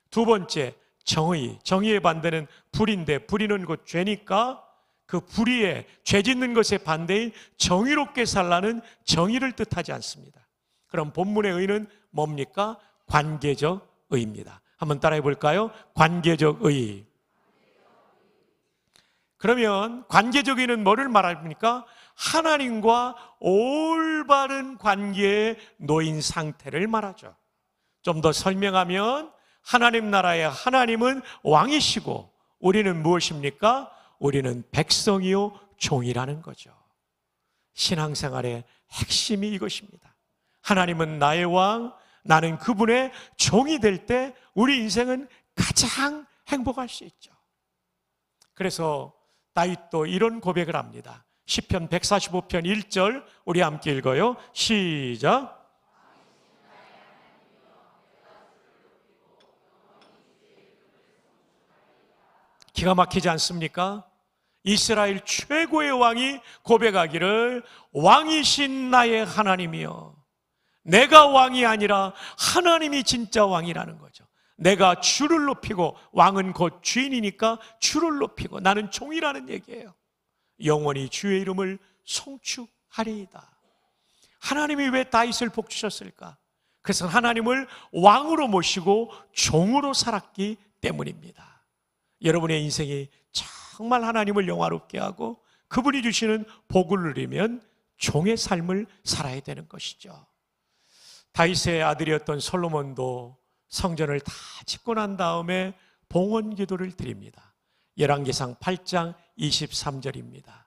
두 번째, 정의. 정의의 반대는 불의인데 불의는 곧 죄니까 그 불의에, 죄 짓는 것의 반대인 정의롭게 살라는 정의를 뜻하지 않습니다. 그럼 본문의 의는 뭡니까? 관계적 의입니다. 한번 따라해 볼까요? 관계적 의. 그러면 관계적 의는 뭐를 말합니까? 하나님과 올바른 관계에 놓인 상태를 말하죠. 좀 더 설명하면 하나님 나라의 하나님은 왕이시고 우리는 무엇입니까? 우리는 백성이요 종이라는 거죠. 신앙생활의 핵심이 이것입니다. 하나님은 나의 왕, 나는 그분의 종이 될 때 우리 인생은 가장 행복할 수 있죠. 그래서 다윗도 이런 고백을 합니다. 시편 145편 1절 우리 함께 읽어요. 시작. 기가 막히지 않습니까? 이스라엘 최고의 왕이 고백하기를 왕이신 나의 하나님이여. 내가 왕이 아니라 하나님이 진짜 왕이라는 거죠. 내가 주를 높이고, 왕은 곧 주인이니까 주를 높이고 나는 종이라는 얘기예요. 영원히 주의 이름을 송축하리이다. 하나님이 왜 다윗을 복 주셨을까? 그래서 하나님을 왕으로 모시고 종으로 살았기 때문입니다. 여러분의 인생이 정말 하나님을 영화롭게 하고 그분이 주시는 복을 누리면 종의 삶을 살아야 되는 것이죠. 다윗의 아들이었던 솔로몬도 성전을 다 짓고 난 다음에 봉헌 기도를 드립니다. 열왕기상 8장 23절입니다.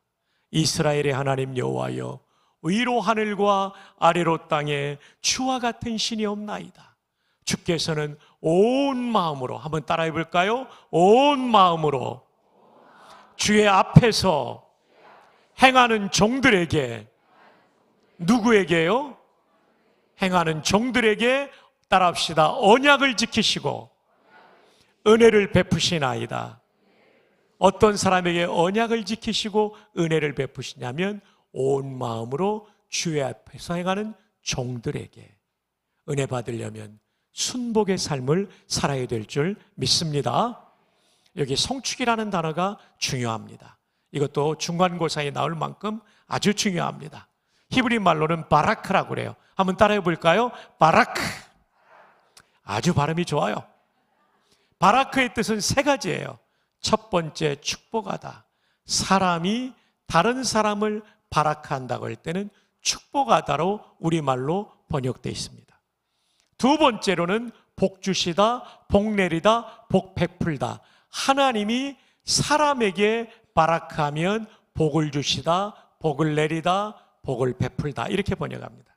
이스라엘의 하나님 여호와여, 위로 하늘과 아래로 땅에 주와 같은 신이 없나이다. 주께서는 온 마음으로, 한번 따라해 볼까요? 온 마음으로 주의 앞에서 행하는 종들에게, 누구에게요? 행하는 종들에게 따라합시다. 언약을 지키시고 은혜를 베푸시나이다. 어떤 사람에게 언약을 지키시고 은혜를 베푸시냐면 온 마음으로 주의 앞에서 행하는 종들에게. 은혜 받으려면 순복의 삶을 살아야 될 줄 믿습니다. 여기 송축이라는 단어가 중요합니다. 이것도 중간고사에 나올 만큼 아주 중요합니다. 히브리 말로는 바라크라고 그래요. 한번 따라해 볼까요? 바라크. 아주 발음이 좋아요. 바라크의 뜻은 세 가지예요. 첫 번째, 축복하다. 사람이 다른 사람을 바라크한다고 할 때는 축복하다로 우리말로 번역되어 있습니다. 두 번째로는 복 주시다, 복 내리다, 복 베풀다. 하나님이 사람에게 바라크하면 복을 주시다, 복을 내리다, 복을 베풀다, 이렇게 번역합니다.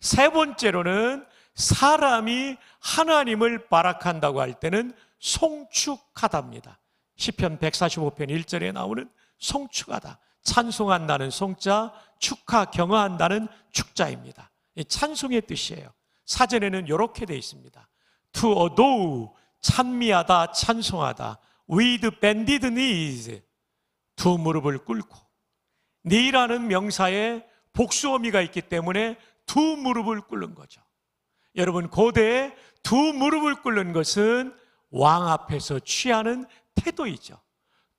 세 번째로는 사람이 하나님을 바라크한다고 할 때는 송축하다입니다. 시편 145편 1절에 나오는 송축하다. 찬송한다는 송자, 축하, 경허한다는 축자입니다. 이 찬송의 뜻이에요. 사전에는 이렇게 되어 있습니다. To adore, 찬미하다, 찬송하다. With bended knees, 두 무릎을 꿇고. knee라는 명사에 복수어미가 있기 때문에 두 무릎을 꿇는 거죠. 여러분, 고대에 두 무릎을 꿇는 것은 왕 앞에서 취하는 태도이죠.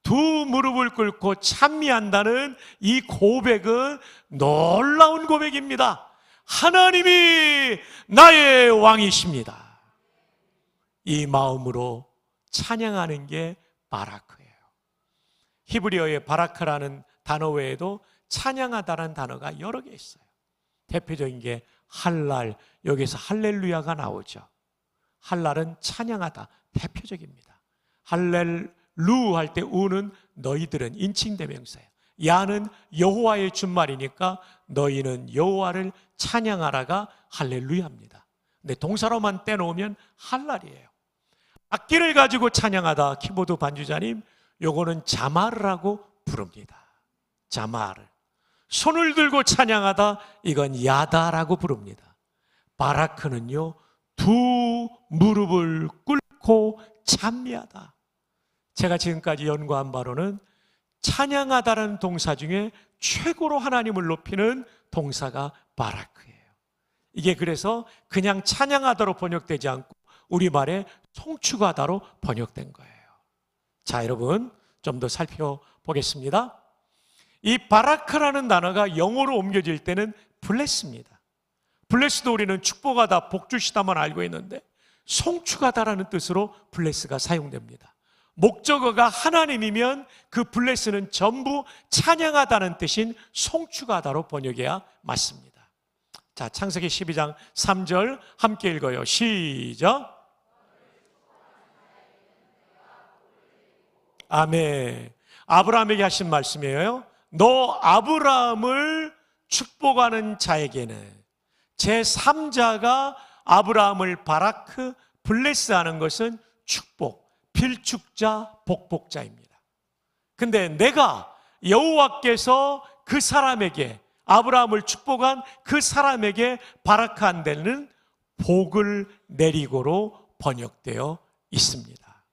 두 무릎을 꿇고 찬미한다는 이 고백은 놀라운 고백입니다. 하나님이 나의 왕이십니다. 이 마음으로 찬양하는 게 바라크예요. 히브리어의 바라크라는 단어 외에도 찬양하다라는 단어가 여러 개 있어요. 대표적인 게 할랄, 여기서 할렐루야가 나오죠. 할랄은 찬양하다, 대표적입니다. 할렐루 할 때 우는 너희들은 인칭대명사예요. 야는 여호와의 준말이니까 너희는 여호와를 찬양하라가 할렐루야입니다. 근데 동사로만 떼놓으면 할랄이에요. 악기를 가지고 찬양하다, 키보드 반주자님, 요거는 자마르라고 부릅니다. 자마르. 손을 들고 찬양하다, 이건 야다라고 부릅니다. 바라크는요, 두 무릎을 꿇고 찬미하다. 제가 지금까지 연구한 바로는 찬양하다라는 동사 중에 최고로 하나님을 높이는 동사가 바라크예요. 이게 그래서 그냥 찬양하다로 번역되지 않고 우리말에 송축하다로 번역된 거예요. 자, 여러분 좀 더 살펴보겠습니다. 이 바라크라는 단어가 영어로 옮겨질 때는 블레스입니다. 블레스도 우리는 축복하다, 복 주시다만 알고 있는데 송축하다라는 뜻으로 블레스가 사용됩니다. 목적어가 하나님이면 그 블레스는 전부 찬양하다는 뜻인 송축하다로 번역해야 맞습니다. 자, 창세기 12장 3절 함께 읽어요. 시작. 아멘. 아브라함에게 하신 말씀이에요. 너 아브라함을 축복하는 자에게는, 제3자가 아브라함을 바라크, 블레스하는 것은 축복, 필축자, 복복자입니다. 근데 내가 여호와께서 그 사람에게, 아브라함을 축복한 그 사람에게 바라크한 데는 복을 내리고로 번역되어 있습니다.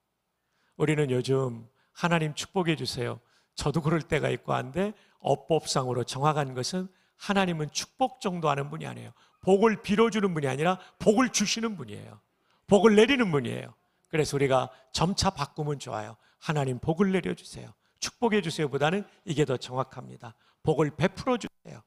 우리는 요즘 하나님 축복해 주세요, 저도 그럴 때가 있고 한데, 어법상으로 정확한 것은 하나님은 축복 정도 하는 분이 아니에요. 복을 빌어주는 분이 아니라 복을 주시는 분이에요. 복을 내리는 분이에요. 그래서 우리가 점차 바꾸면 좋아요. 하나님 복을 내려주세요, 축복해 주세요 보다는 이게 더 정확합니다. 복을 베풀어 주세요.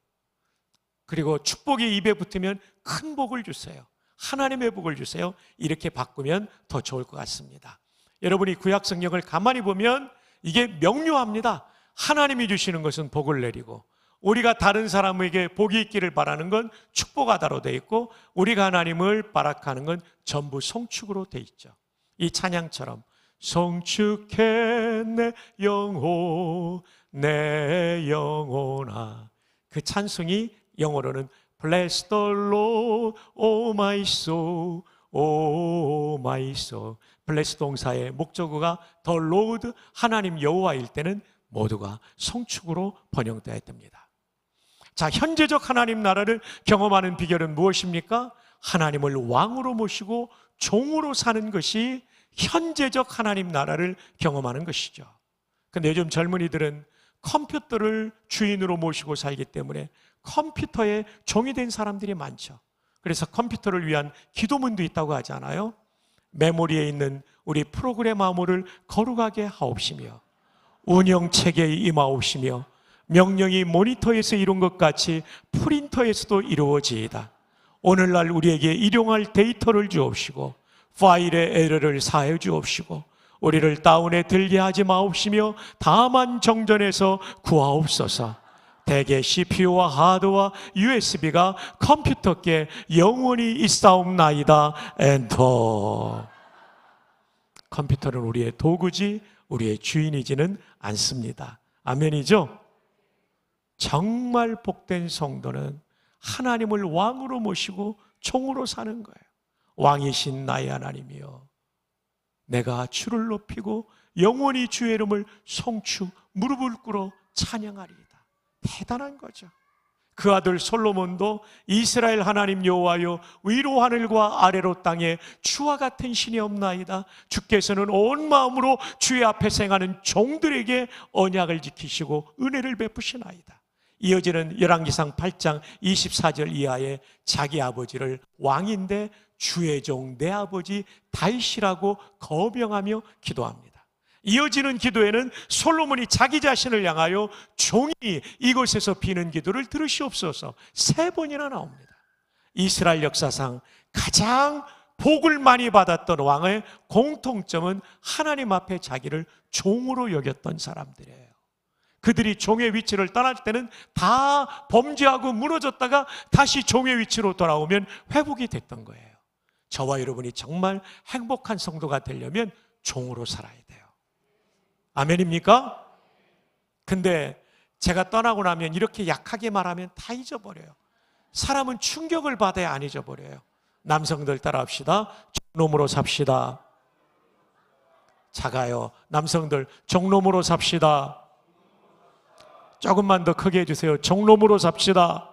그리고 축복이 입에 붙으면 큰 복을 주세요, 하나님의 복을 주세요. 이렇게 바꾸면 더 좋을 것 같습니다. 여러분이 구약 성경을 가만히 보면 이게 명료합니다. 하나님이 주시는 것은 복을 내리고, 우리가 다른 사람에게 복이 있기를 바라는 건 축복하다로 되어 있고, 우리가 하나님을 바라크하는 건 전부 송축으로 되어 있죠. 이 찬양처럼 송축해 내 영혼, 내 영혼아, 그 찬송이 영어로는 Bless the Lord, O my soul, O my soul. 블레스 동사의 목적어가 the Lord, 하나님 여호와일 때는 모두가 송축으로 번역되어야 됩니다. 자, 현재적 하나님 나라를 경험하는 비결은 무엇입니까? 하나님을 왕으로 모시고 종으로 사는 것이 현재적 하나님 나라를 경험하는 것이죠. 근데 요즘 젊은이들은 컴퓨터를 주인으로 모시고 살기 때문에 컴퓨터에 종이 된 사람들이 많죠. 그래서 컴퓨터를 위한 기도문도 있다고 하지 않아요? 메모리에 있는 우리 프로그램 암호를 거룩하게 하옵시며 운영체계에 임하옵시며 명령이 모니터에서 이룬 것 같이 프린터에서도 이루어지이다. 오늘날 우리에게 일용할 데이터를 주옵시고 파일의 에러를 사해 주옵시고 우리를 다운에 들게 하지 마옵시며 다만 정전에서 구하옵소서. 대개 CPU와 하드와 USB가 컴퓨터께 영원히 있사옵나이다. 엔터. 컴퓨터는 우리의 도구지 우리의 주인이지는 않습니다. 아멘이죠? 정말 복된 성도는 하나님을 왕으로 모시고 종으로 사는 거예요. 왕이신 나의 하나님이여, 내가 주를 높이고 영원히 주의 이름을 송축 무릎을 꿇어 찬양하리이다. 대단한 거죠. 그 아들 솔로몬도 이스라엘 하나님 여호와여, 위로 하늘과 아래로 땅에 주와 같은 신이 없나이다. 주께서는 온 마음으로 주의 앞에 행하는 종들에게 언약을 지키시고 은혜를 베푸시나이다. 이어지는 열왕기상 8장 24절 이하에 자기 아버지를 왕인데 주의 종 내 아버지 다윗이라고 거명하며 기도합니다. 이어지는 기도에는 솔로몬이 자기 자신을 향하여 종이 이곳에서 비는 기도를 들으시옵소서 3번이나 나옵니다. 이스라엘 역사상 가장 복을 많이 받았던 왕의 공통점은 하나님 앞에 자기를 종으로 여겼던 사람들이에요. 그들이 종의 위치를 떠날 때는 다 범죄하고 무너졌다가 다시 종의 위치로 돌아오면 회복이 됐던 거예요. 저와 여러분이 정말 행복한 성도가 되려면 종으로 살아야 돼요. 아멘입니까? 근데 제가 떠나고 나면 이렇게 약하게 말하면 다 잊어버려요. 사람은 충격을 받아야 안 잊어버려요. 남성들 따라합시다. 종놈으로 삽시다. 작아요. 남성들 종놈으로 삽시다. 조금만 더 크게 해주세요. 종놈으로 삽시다.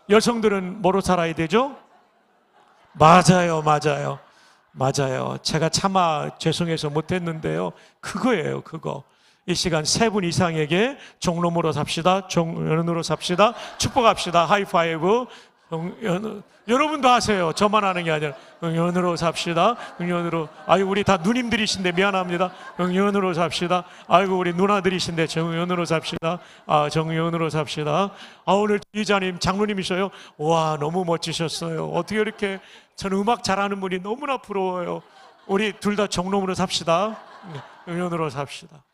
여성들은 뭐로 살아야 되죠? 맞아요. 제가 차마 죄송해서 못했는데요. 그거예요, 그거. 이 시간 3분 이상에게 종놈으로 삽시다, 종연으로 삽시다, 축복합시다, 하이파이브. 여러분도 하세요. 저만 하는 게 아니라 연으로 삽시다. 연으로. 아유, 우리 다 누님들이신데 미안합니다. 연으로 삽시다. 아이고, 우리 누나들이신데 정연으로 삽시다. 정연으로 삽시다. 오늘 이자님 장로님이셔요. 와, 너무 멋지셨어요. 어떻게 이렇게. 저는 음악 잘하는 분이 너무나 부러워요. 우리 둘 다 정놈으로 삽시다. 연으로 삽시다.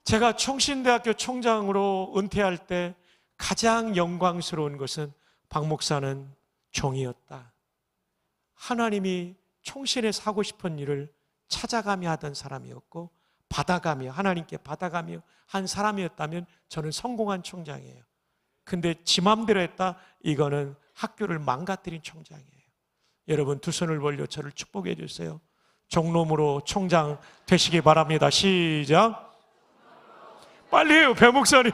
제가 총신대학교 총장으로 은퇴할 때 가장 영광스러운 것은 박 목사는 종이었다. 하나님이 총신에서 하고 싶은 일을 찾아가며 하던 사람이었고 받아가며 하나님께 받아가며 한 사람이었다면 저는 성공한 총장이에요. 근데 지 맘대로 했다? 이거는 학교를 망가뜨린 총장이에요. 여러분 두 손을 벌려 저를 축복해 주세요. 종놈으로 총장 되시기 바랍니다. 시작. 빨리 해요, 배 목사님.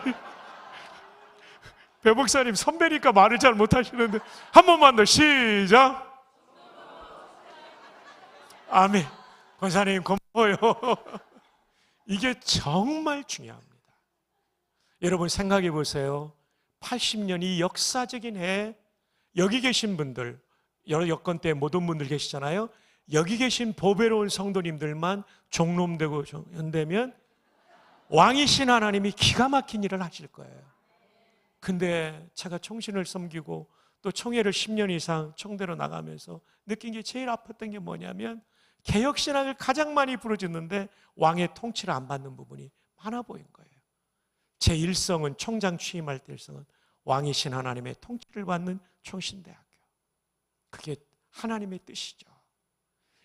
배 목사님 선배니까 말을 잘 못하시는데 한 번만 더 시작. 아멘. 권사님 고마워요. 이게 정말 중요합니다. 여러분 생각해 보세요. 80년이 역사적인 해, 여기 계신 분들, 여러 여건 때 모든 분들 계시잖아요. 여기 계신 보배로운 성도님들만 종놈되고 연대면 왕이신 하나님이 기가 막힌 일을 하실 거예요. 근데 제가 총신을 섬기고 또 총회를 10년 이상 총대로 나가면서 느낀 게 제일 아팠던 게 뭐냐면 개혁신학을 가장 많이 부르짖는데 왕의 통치를 안 받는 부분이 많아 보인 거예요. 제 일성은 총장 취임할 때 일성은 왕이신 하나님의 통치를 받는 총신대학교. 그게 하나님의 뜻이죠.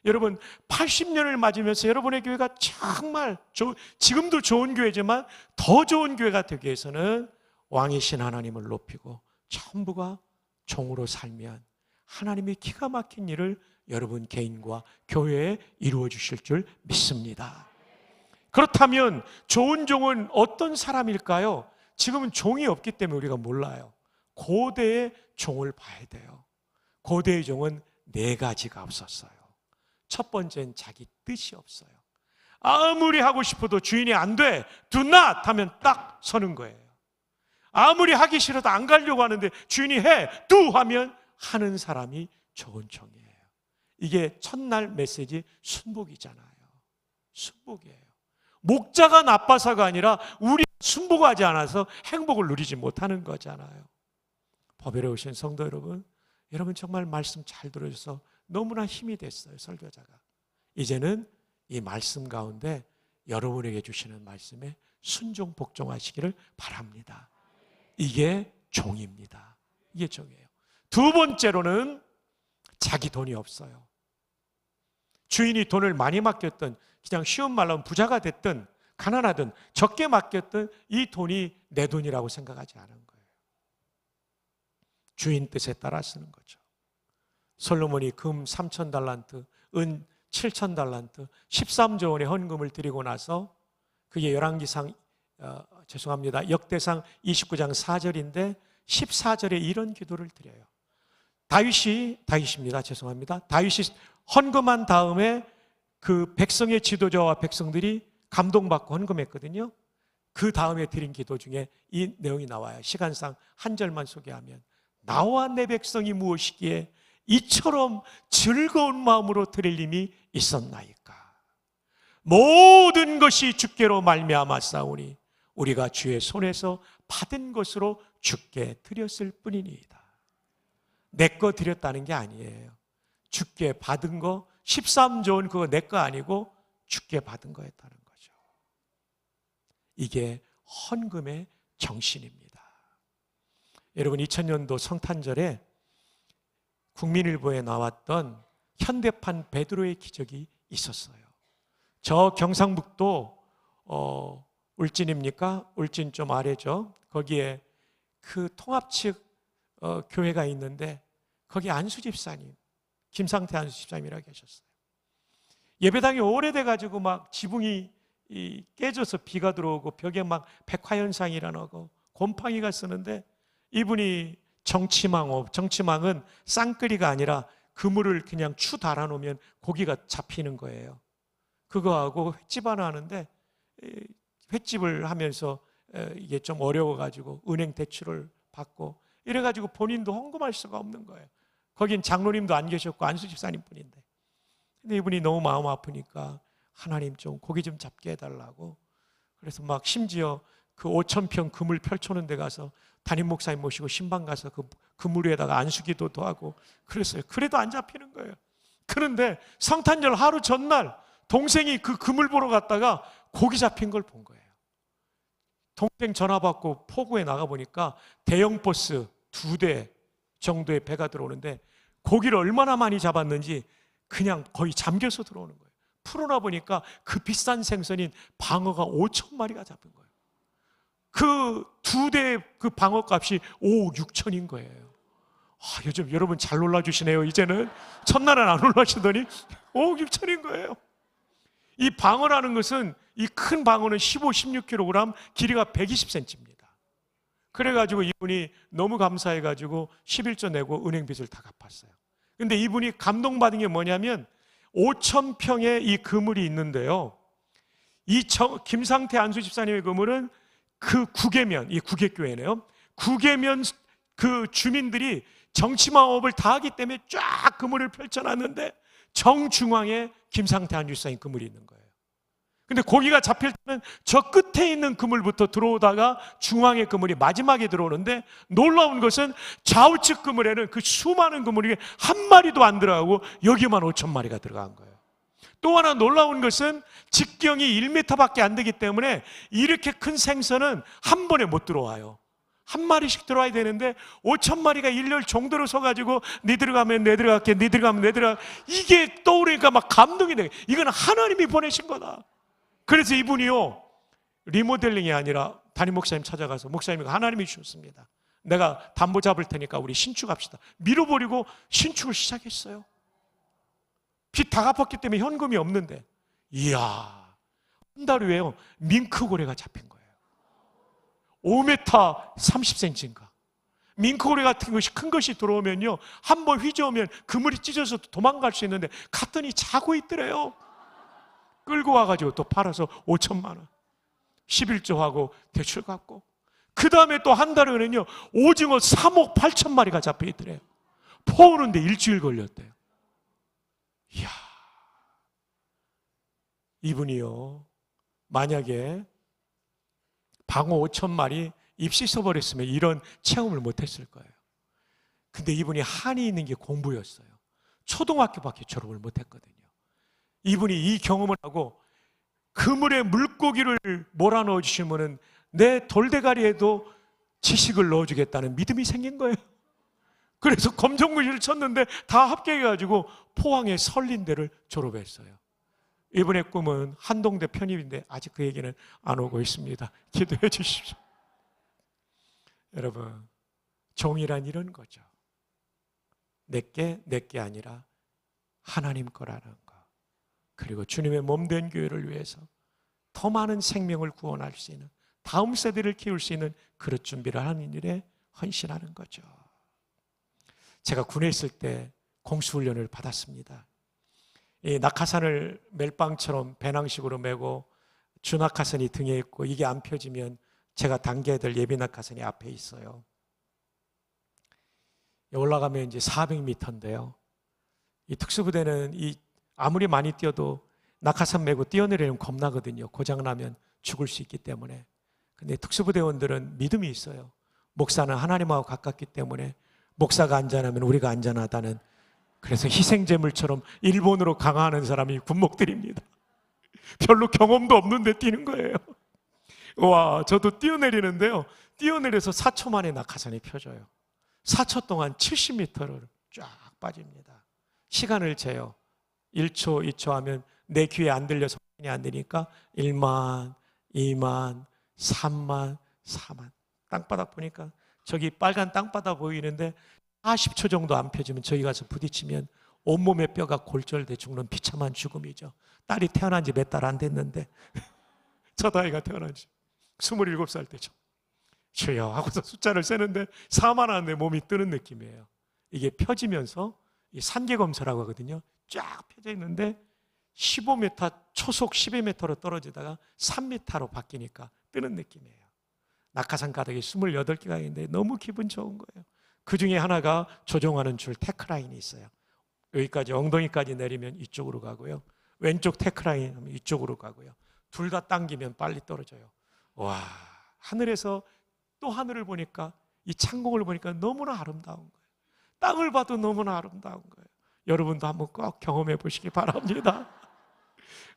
여러분 80년을 맞으면서 여러분의 교회가 정말 지금도 좋은 교회지만 더 좋은 교회가 되기 위해서는 왕이신 하나님을 높이고 전부가 종으로 살면 하나님의 기가 막힌 일을 여러분 개인과 교회에 이루어 주실 줄 믿습니다. 그렇다면 좋은 종은 어떤 사람일까요? 지금은 종이 없기 때문에 우리가 몰라요. 고대의 종을 봐야 돼요. 고대의 종은 4가지가 없었어요. 첫 번째는 자기 뜻이 없어요. 아무리 하고 싶어도 주인이 안 돼, do not 하면 딱 서는 거예요. 아무리 하기 싫어도 안 가려고 하는데 주인이 해, do 하면 하는 사람이 좋은 종이에요. 이게 첫날 메시지 순복이잖아요. 순복이에요. 목자가 나빠서가 아니라 우리 순복하지 않아서 행복을 누리지 못하는 거잖아요. 법회에 오신 성도 여러분, 여러분 정말 말씀 잘 들어줘서 너무나 힘이 됐어요. 설교자가. 이제는 이 말씀 가운데 여러분에게 주시는 말씀에 순종 복종하시기를 바랍니다. 이게 종입니다. 이게 종이에요. 두 번째로는 자기 돈이 없어요. 주인이 돈을 많이 맡겼든 그냥 쉬운 말로 하면 부자가 됐든 가난하든 적게 맡겼든 이 돈이 내 돈이라고 생각하지 않은 거예요. 주인 뜻에 따라 쓰는 거죠. 솔로몬이 금 3,000달란트, 은 7,000달란트, 13조 원의 헌금을 드리고 나서 그게 열왕기상 역대상 29장 4절인데 14절에 이런 기도를 드려요. 다윗이 헌금한 다음에 그 백성의 지도자와 백성들이 감동받고 헌금했거든요. 그 다음에 드린 기도 중에 이 내용이 나와요. 시간상 한 절만 소개하면, 나와 내 백성이 무엇이기에 이처럼 즐거운 마음으로 드릴 힘이 있었나이까. 모든 것이 주께로 말미암았사오니 우리가 주의 손에서 받은 것으로 주께 드렸을 뿐이니이다. 내 거 드렸다는 게 아니에요. 주께 받은 거, 13조 원 그거 내 거 아니고 주께 받은 거였다는 거죠. 이게 헌금의 정신입니다. 여러분, 2000년도 성탄절에 국민일보에 나왔던 현대판 베드로의 기적이 있었어요. 저 경상북도 울진입니까? 울진 좀 아래죠. 거기에 그 통합 측 교회가 있는데 거기 안수 집사님, 김상태 안수 집사님이라고 계셨어요. 예배당이 오래돼가지고 막 지붕이 깨져서 비가 들어오고 벽에 막 백화현상이 일어나고 곰팡이가 쓰는데, 이분이 정치망은 쌍끌이가 아니라 그물을 그냥 추 달아놓으면 고기가 잡히는 거예요. 그거하고 횟집 하나 하는데 횟집을 하면서 이게 좀 어려워가지고 은행 대출을 받고 이래가지고 본인도 헌금할 수가 없는 거예요. 거긴 장로님도 안 계셨고 안수 집사님 뿐인데. 근데 이분이 너무 마음 아프니까 하나님 좀 고기 좀 잡게 해달라고, 그래서 막 심지어 그 5,000평 그물 펼쳐놓은 데 가서 담임 목사님 모시고 신방 가서 그 그물 위에다가 안수기도도 하고 그랬어요. 그래도 안 잡히는 거예요. 그런데 성탄절 하루 전날 동생이 그 그물 보러 갔다가 고기 잡힌 걸 본 거예요. 동생 전화 받고 포구에 나가보니까 대형 버스 2대 정도의 배가 들어오는데 고기를 얼마나 많이 잡았는지 그냥 거의 잠겨서 들어오는 거예요. 풀어나 보니까 그 비싼 생선인 방어가 5,000마리가 잡힌 거예요. 그 2대 그 방어 값이 5억 6천인 거예요. 요즘 여러분 잘 놀라주시네요. 이제는 첫날은 안 놀라시더니 5억 6천인 거예요. 이 방어라는 것은, 이 큰 방어는 15, 16kg, 길이가 120cm입니다. 그래가지고 이분이 너무 감사해가지고 11조 내고 은행 빚을 다 갚았어요. 근데 이분이 감동받은 게 뭐냐면 5,000평의 이 그물이 있는데요. 김상태 안수 집사님의 그물은 그 구계면, 이 구계교회네요. 구계면 그 주민들이 정치망업을 다 하기 때문에 쫙 그물을 펼쳐놨는데 정중앙에 김상태 안수 집사님 그물이 있는 거예요. 근데 고기가 잡힐 때는 저 끝에 있는 그물부터 들어오다가 중앙의 그물이 마지막에 들어오는데, 놀라운 것은 좌우측 그물에는 그 수많은 그물이 한 마리도 안 들어가고 여기만 5,000마리가 들어간 거예요. 또 하나 놀라운 것은 직경이 1m밖에 안 되기 때문에 이렇게 큰 생선은 한 번에 못 들어와요. 한 마리씩 들어와야 되는데 5,000마리가 일렬 정도로 서가지고 네 들어가면 내 들어갈게, 네 들어가면 내 들어가, 이게 떠오르니까 막 감동이 돼. 이건 하나님이 보내신 거다. 그래서 이분이요, 리모델링이 아니라 담임 목사님 찾아가서, 목사님이 하나님이 주셨습니다, 내가 담보 잡을 테니까 우리 신축합시다. 밀어버리고 신축을 시작했어요. 빚 다 갚았기 때문에 현금이 없는데, 이야, 한 달 후에요 밍크고래가 잡힌 거예요. 5m 30cm인가. 밍크고래 같은 것이, 큰 것이 들어오면요 한번 휘저으면 그물이 찢어서 도망갈 수 있는데 갔더니 자고 있더래요. 끌고 와가지고 또 팔아서 5,000만 원 11조하고 대출 갚고, 그 다음에 또 한 달 후에는요 오징어 3억 8천 마리가 잡혀 있더래요. 포 오는데 일주일 걸렸대요. 이야, 이분이요, 만약에 방어 5천 마리 입시 써버렸으면 이런 체험을 못했을 거예요. 근데 이분이 한이 있는 게 공부였어요. 초등학교밖에 졸업을 못했거든요. 이분이 이 경험을 하고 그물에 물고기를 몰아넣어 주시면 내 돌대가리에도 지식을 넣어주겠다는 믿음이 생긴 거예요. 그래서 검정고시를 쳤는데 다 합격해가지고 포항의 설린대를 졸업했어요. 이분의 꿈은 한동대 편입인데 아직 그 얘기는 안 오고 있습니다. 기도해 주십시오. 여러분, 종이란 이런 거죠. 내게 아니라 하나님 거라는 거. 그리고 주님의 몸된 교회를 위해서 더 많은 생명을 구원할 수 있는, 다음 세대를 키울 수 있는 그릇 준비를 하는 일에 헌신하는 거죠. 제가 군에 있을 때 공수훈련을 받았습니다. 이 낙하산을 멜빵처럼 배낭식으로 메고 주낙하산이 등에 있고 이게 안 펴지면 제가 당겨야 될 예비 낙하산이 앞에 있어요. 올라가면 이제 400m인데요. 이 특수부대는 아무리 많이 뛰어도 낙하산 메고 뛰어내리면 겁나거든요. 고장나면 죽을 수 있기 때문에. 근데 특수부대원들은 믿음이 있어요. 목사는 하나님하고 가깝기 때문에 목사가 안전하면 우리가 안전하다는, 그래서 희생제물처럼 일본으로 강화하는 사람이 군목들입니다. 별로 경험도 없는데 뛰는 거예요. 와, 저도 뛰어내리는데요. 뛰어내려서 4초 만에 낙하산이 펴져요. 4초 동안 70m를 쫙 빠집니다. 시간을 재요. 1초, 2초 하면 내 귀에 안 들려서 확인이 안 되니까 1만, 2만, 3만, 4만. 땅바닥 보니까 저기 빨간 땅바닥 보이는데 40초 정도 안 펴지면 저기 가서 부딪히면 온몸의 뼈가 골절돼 죽는 비참한 죽음이죠. 딸이 태어난 지 몇 달 안 됐는데 첫 아이가 태어난 지 27살 때죠. 주여 하고서 숫자를 세는데 4만 안에 몸이 뜨는 느낌이에요. 이게 펴지면서 산계검사라고 하거든요. 쫙 펴져 있는데 15m, 초속 12m로 떨어지다가 3m로 바뀌니까 뜨는 느낌이에요. 낙하산 가닥이 28개가 있는데 너무 기분 좋은 거예요. 그 중에 하나가 조종하는 줄 테크라인이 있어요. 여기까지 엉덩이까지 내리면 이쪽으로 가고요. 왼쪽 테크라인 하면 이쪽으로 가고요. 둘 다 당기면 빨리 떨어져요. 와, 하늘에서 또 하늘을 보니까, 이 창공을 보니까 너무나 아름다운 거예요. 땅을 봐도 너무나 아름다운 거예요. 여러분도 한번 꼭 경험해 보시기 바랍니다.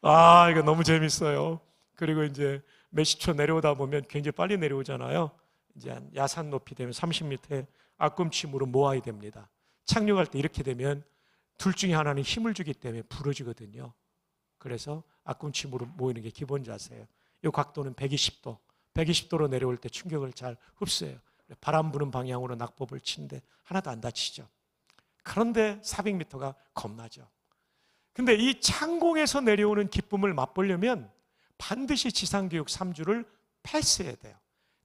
아, 이거 너무 재밌어요. 그리고 이제 몇십 초 내려오다 보면 굉장히 빨리 내려오잖아요. 이제 한 야산 높이 되면 30m에 앞꿈치무로 모아야 됩니다. 착륙할 때 이렇게 되면 둘 중에 하나는 힘을 주기 때문에 부러지거든요. 그래서 앞꿈치무로 모이는 게 기본 자세예요. 이 각도는 120도. 120도로 내려올 때 충격을 잘 흡수해요. 바람 부는 방향으로 낙법을 치는데 하나도 안 다치죠. 그런데 400m가 겁나죠. 근데 이 창공에서 내려오는 기쁨을 맛보려면 반드시 지상교육 3주를 패스해야 돼요.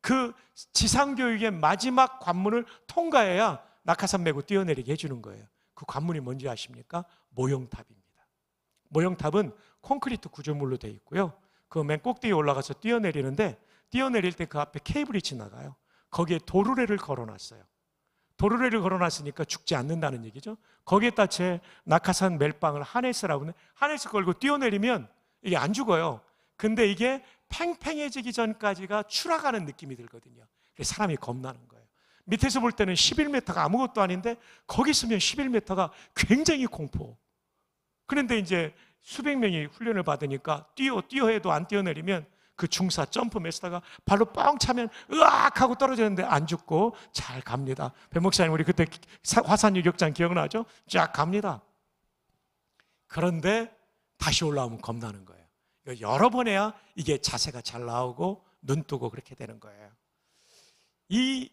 그 지상교육의 마지막 관문을 통과해야 낙하산 메고 뛰어내리게 해주는 거예요. 그 관문이 뭔지 아십니까? 모형탑입니다. 모형탑은 콘크리트 구조물로 되어 있고요. 그 맨 꼭대기에 올라가서 뛰어내리는데, 뛰어내릴 때 그 앞에 케이블이 지나가요. 거기에 도르래를 걸어놨어요. 도르래를 걸어놨으니까 죽지 않는다는 얘기죠. 거기에다 제 낙하산 멜빵을 하네스라고 하는데, 하네스 걸고 뛰어내리면 이게 안 죽어요. 근데 이게 팽팽해지기 전까지가 추락하는 느낌이 들거든요. 그래서 사람이 겁나는 거예요. 밑에서 볼 때는 11m가 아무것도 아닌데 거기 있으면 11m가 굉장히 공포. 그런데 이제 수백 명이 훈련을 받으니까 뛰어 해도 안 뛰어내리면 그 중사 점프 메스다가 발로 뻥 차면 으악 하고 떨어지는데 안 죽고 잘 갑니다. 배 목사님, 우리 그때 화산 유격장 기억나죠? 쫙 갑니다. 그런데 다시 올라오면 겁나는 거예요. 여러 번 해야 이게 자세가 잘 나오고 눈 뜨고 그렇게 되는 거예요. 이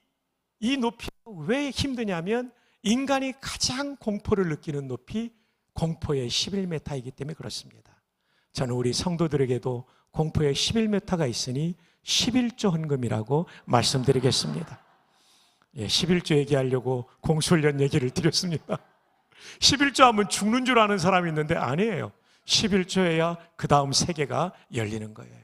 높이가 왜 힘드냐면 인간이 가장 공포를 느끼는 높이 공포의 11m이기 때문에 그렇습니다. 저는 우리 성도들에게도 공포의 11m가 있으니 11조 헌금이라고 말씀드리겠습니다. 11조 얘기하려고 공수훈련 얘기를 드렸습니다. 11조 하면 죽는 줄 아는 사람이 있는데 아니에요. 11조에야 그 다음 세계가 열리는 거예요.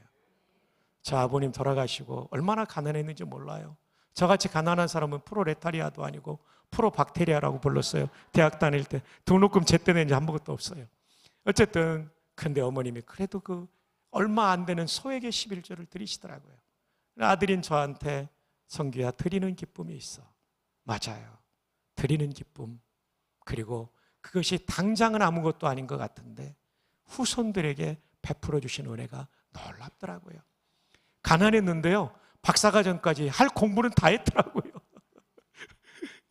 자, 아버님 돌아가시고 얼마나 가난했는지 몰라요. 저같이 가난한 사람은 프로레타리아도 아니고 프로박테리아라고 불렀어요. 대학 다닐 때 등록금 제때 낸 지 한 번도 없어요. 어쨌든 근데 어머님이 그래도 그 얼마 안 되는 소액의 11조를 드리시더라고요. 아들인 저한테 성규야, 드리는 기쁨이 있어. 맞아요. 드리는 기쁨. 그리고 그것이 당장은 아무것도 아닌 것 같은데 후손들에게 베풀어 주신 은혜가 놀랍더라고요. 가난했는데요, 박사과정까지 할 공부는 다 했더라고요.